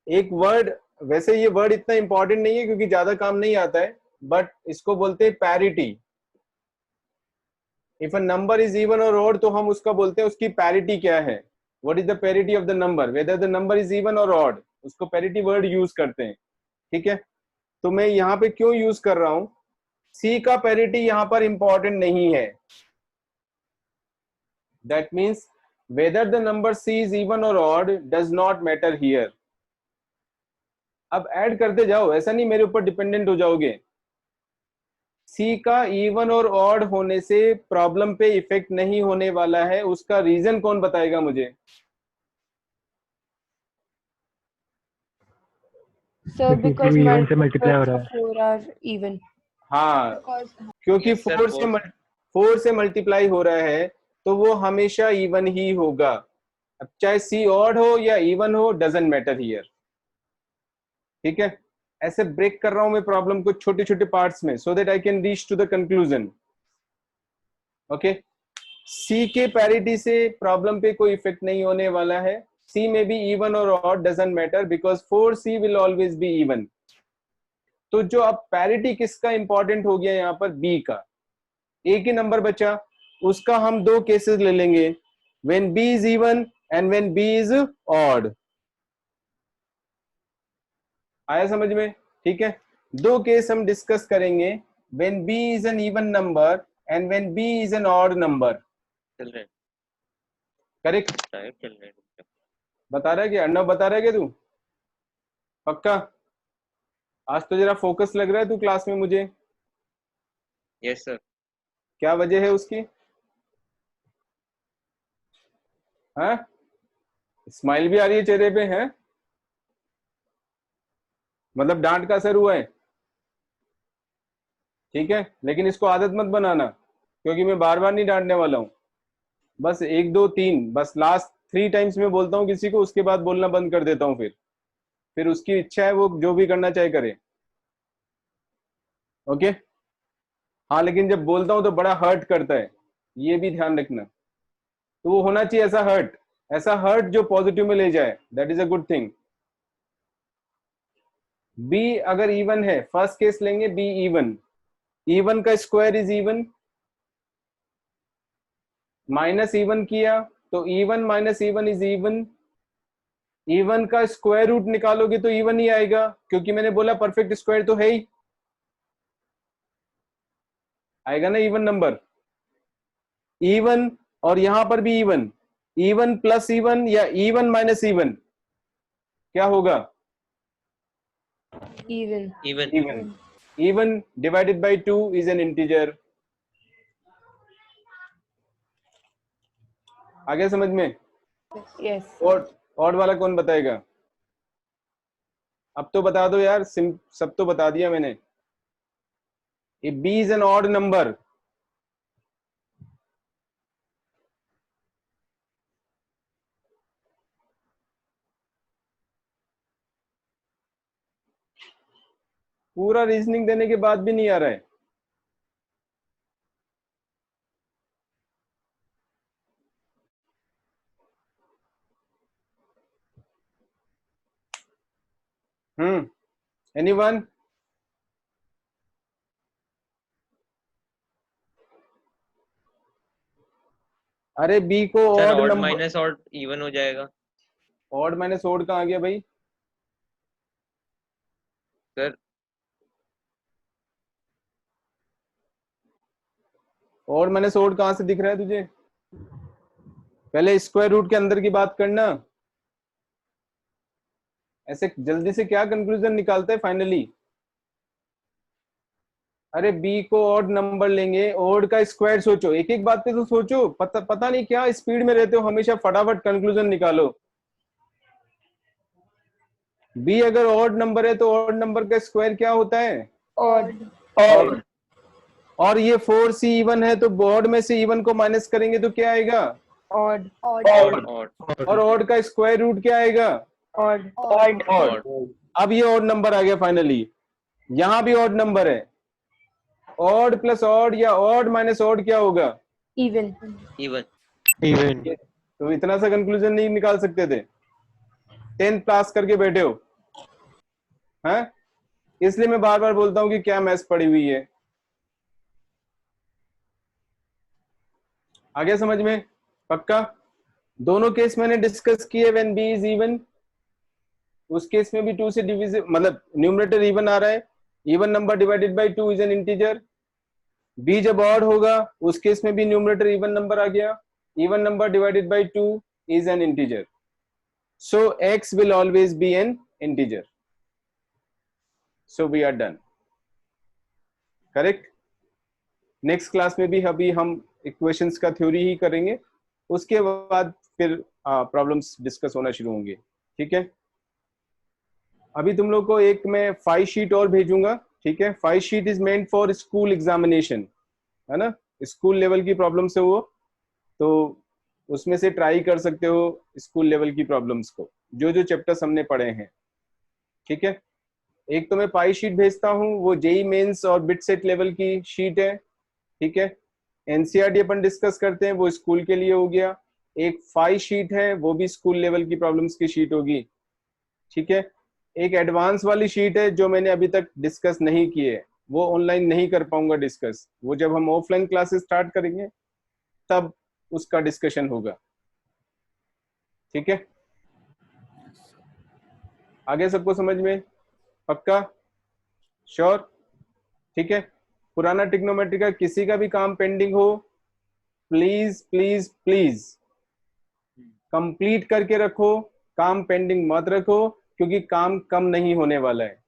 एक वर्ड, वैसे ये वर्ड इतना इंपॉर्टेंट नहीं है क्योंकि ज्यादा काम नहीं आता है, बट इसको बोलते हैं parity. If a number is even और ऑड तो हम उसका बोलते हैं उसकी पैरिटी क्या है, what is the parity of the number, weather the number is even और ऑड, उसको पैरिटी वर्ड यूज करते हैं। ठीक है, तो मैं यहाँ पे क्यों यूज कर रहा हूं? सी का पैरिटी यहाँ पर इंपॉर्टेंट नहीं है। That means whether the number C is even और odd does not matter here. अब ऐड करते जाओ, ऐसा नहीं मेरे ऊपर डिपेंडेंट हो जाओगे। सी का इवन और ऑड होने से प्रॉब्लम पे इफेक्ट नहीं होने वाला है, उसका रीजन कौन बताएगा मुझे? सर बिकॉज़ इवन से मल्टीप्लाई हो रहा है। 4 आर इवन। हाँ, क्योंकि Yes, sir, 4 से मल्टीप्लाई हो रहा है तो वो हमेशा इवन ही होगा। अब चाहे सी ऑड हो या इवन हो, डजंट मैटर हियर। ठीक है, ऐसे ब्रेक कर रहा हूं मैं प्रॉब्लम को छोटे छोटे पार्ट्स में, so that I can reach to the conclusion. Okay, C के पैरिटी से प्रॉब्लम पे कोई इफेक्ट नहीं होने वाला है। सी में भी इवन और odd doesn't matter because 4C will always be even. तो जो अब पैरिटी किसका इंपॉर्टेंट हो गया यहाँ पर? बी का। एक ही नंबर बचा, उसका हम 2 केसेस ले लेंगे, when b is even and when b is odd. आया समझ में? ठीक है, 2 केस हम डिस्कस करेंगे। When b is an even number and when b is an odd number. चल रहे करेक्ट टाइप चल रहे बता रहा है कि अर्णव बता रहा है क्या तू? पक्का? आज तो जरा फोकस लग रहा है तू क्लास में मुझे. यस सर क्या वजह है उसकी? हाँ, स्माइल भी आ रही है चेहरे पे है, मतलब डांट का असर हुआ है. ठीक है, लेकिन इसको आदत मत बनाना, क्योंकि मैं बार बार नहीं डांटने वाला हूँ. बस 1 2 3 बस लास्ट 3 टाइम्स में बोलता हूँ किसी को, उसके बाद बोलना बंद कर देता हूँ. फिर उसकी इच्छा है, वो जो भी करना चाहे करे. ओके. हाँ, लेकिन जब बोलता हूँ तो बड़ा हर्ट करता है, ये भी ध्यान रखना. तो वो होना चाहिए ऐसा हर्ट जो पॉजिटिव में ले जाए. That is a good thing. B अगर इवन है, फर्स्ट केस लेंगे बी इवन. इवन का square is even. Minus even किया तो even minus even is even. Even का स्क्वायर रूट निकालोगे तो इवन ही आएगा, क्योंकि मैंने बोला परफेक्ट स्क्वायर तो है ही, आएगा ना इवन नंबर. इवन, और यहां पर भी इवन. इवन प्लस इवन या इवन माइनस इवन, क्या होगा? Even. Even even divided by 2 is an integer. आगे समझ में? Yes. ऑड वाला कौन बताएगा? अब तो बता दो यार, सब तो बता दिया मैंने. If b is an odd number, पूरा रीजनिंग देने के बाद भी नहीं आ रहा है. एनीवन? अरे बी को sir odd odd number, minus odd even हो जाएगा ऑड माइनस ऑड कहाँ आ गया भाई? सर. ऑड माइनस ऑड कहाँ से दिख रहा है तुझे? पहले स्क्वायर रूट के अंदर की बात करना. ऐसे जल्दी से क्या कंक्लूजन निकालता है फाइनली? अरे बी को ऑड नंबर लेंगे, ऑड का स्क्वायर सोचो. एक एक बात पे तो सोचो. पता नहीं क्या स्पीड में रहते हो, हमेशा फटाफट कंक्लूजन निकालो. बी अगर ऑड नंबर है तो ऑड नंबर का स्क्वायर क्या होता है? Odd. और ये 4c इवन है, तो ऑड में से इवन को माइनस करेंगे तो क्या आएगा? Odd. ऑड और ऑड का स्क्वायर रूट क्या आएगा? Odd. ऑड. अब ये ऑड नंबर आ गया फाइनली. यहां भी ऑड नंबर है. ऑड प्लस ऑड या ऑड माइनस ऑड क्या होगा? Even. Even even. तो इतना सा कंक्लूजन नहीं निकाल सकते थे? 10th पास करके बैठे हो हैं? इसलिए मैं बार बार बोलता हूं कि क्या मैथ्स पड़ी हुई है. आ गया समझ में? पक्का? दोनों केस मैंने डिस्कस किए. व्हेन बी इज इवन, उस केस में भी 2 से डिविजिबल, मतलब न्यूमरेटर इवन आ रहा है. Even number divided by 2 is an integer. B जब ऑड होगा, उस केस में भी न्यूमरेटर इवन नंबर आ गया. Even number divided by 2 is an integer. So x will always be an integer. So we are done. Correct? Next class में भी अभी हम इक्वेशंस का थ्योरी ही करेंगे, उसके बाद फिर प्रॉब्लम्स डिस्कस होना शुरू होंगे. ठीक है? अभी तुम लोग को एक मैं 5 शीट और भेजूंगा. ठीक है? 5 sheet is meant for school examination, है ना? स्कूल लेवल की प्रॉब्लम से वो, तो उसमें से ट्राई कर सकते हो स्कूल लेवल की प्रॉब्लम्स को, जो जो चैप्टर्स हमने पढ़े हैं. ठीक है? एक तो मैं पाई शीट भेजता हूँ, वो जेई मेंस और बिट सेट लेवल की शीट है. ठीक है? एनसीईआरटी अपन डिस्कस करते हैं, वो स्कूल के लिए हो गया. एक 5 शीट है, वो भी स्कूल लेवल की प्रॉब्लम्स की शीट होगी. ठीक है? एक एडवांस वाली शीट है जो मैंने अभी तक डिस्कस नहीं की है, वो ऑनलाइन नहीं कर पाऊंगा डिस्कस, वो जब हम ऑफलाइन क्लासेस स्टार्ट करेंगे तब उसका डिस्कशन होगा. ठीक है? आगे सबको समझ में? पक्का? श्योर? ठीक है? पुराना ट्रिग्नोमेट्री का किसी का भी काम पेंडिंग हो, प्लीज प्लीज प्लीज कंप्लीट करके रखो, काम पेंडिंग मत रखो, क्योंकि काम कम नहीं होने वाला है।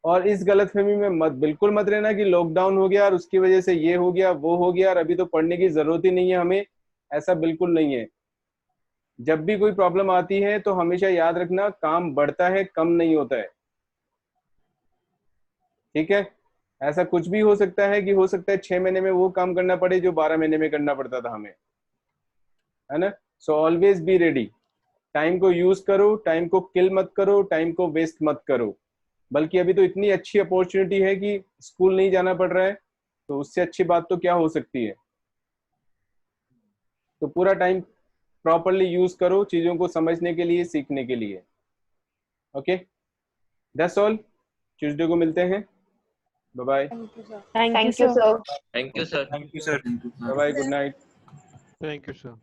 और इस गलतफहमी में बिल्कुल मत रहना कि लॉकडाउन हो गया और उसकी वजह से ये हो गया वो हो गया और अभी तो पढ़ने की जरूरत ही नहीं है हमें, ऐसा बिल्कुल नहीं है। जब भी कोई प्रॉब्लम आती है तो हमेशा याद रखना काम बढ़ता है, कम नहीं होता है, ठीक है। ऐसा कुछ भी हो सकता है कि हो सकता है 6 महीने में वो काम करना पड़े जो 12 महीने में करना पड़ता था हमें, है ना। So always be ready, time को यूज करो, टाइम को किल मत करो, टाइम को वेस्ट मत करो। बल्कि अभी तो इतनी अच्छी अपॉर्चुनिटी है कि स्कूल नहीं जाना पड़ रहा है, तो उससे अच्छी बात तो क्या हो सकती है। तो पूरा टाइम प्रॉपरली यूज करो चीजों को समझने के लिए, सीखने के लिए। Okay, that's all. ट्यूसडे को मिलते हैं। Bye bye. Thank you, sir. Thank you, sir. Thank you, sir. Bye bye, good night. Thank you, sir.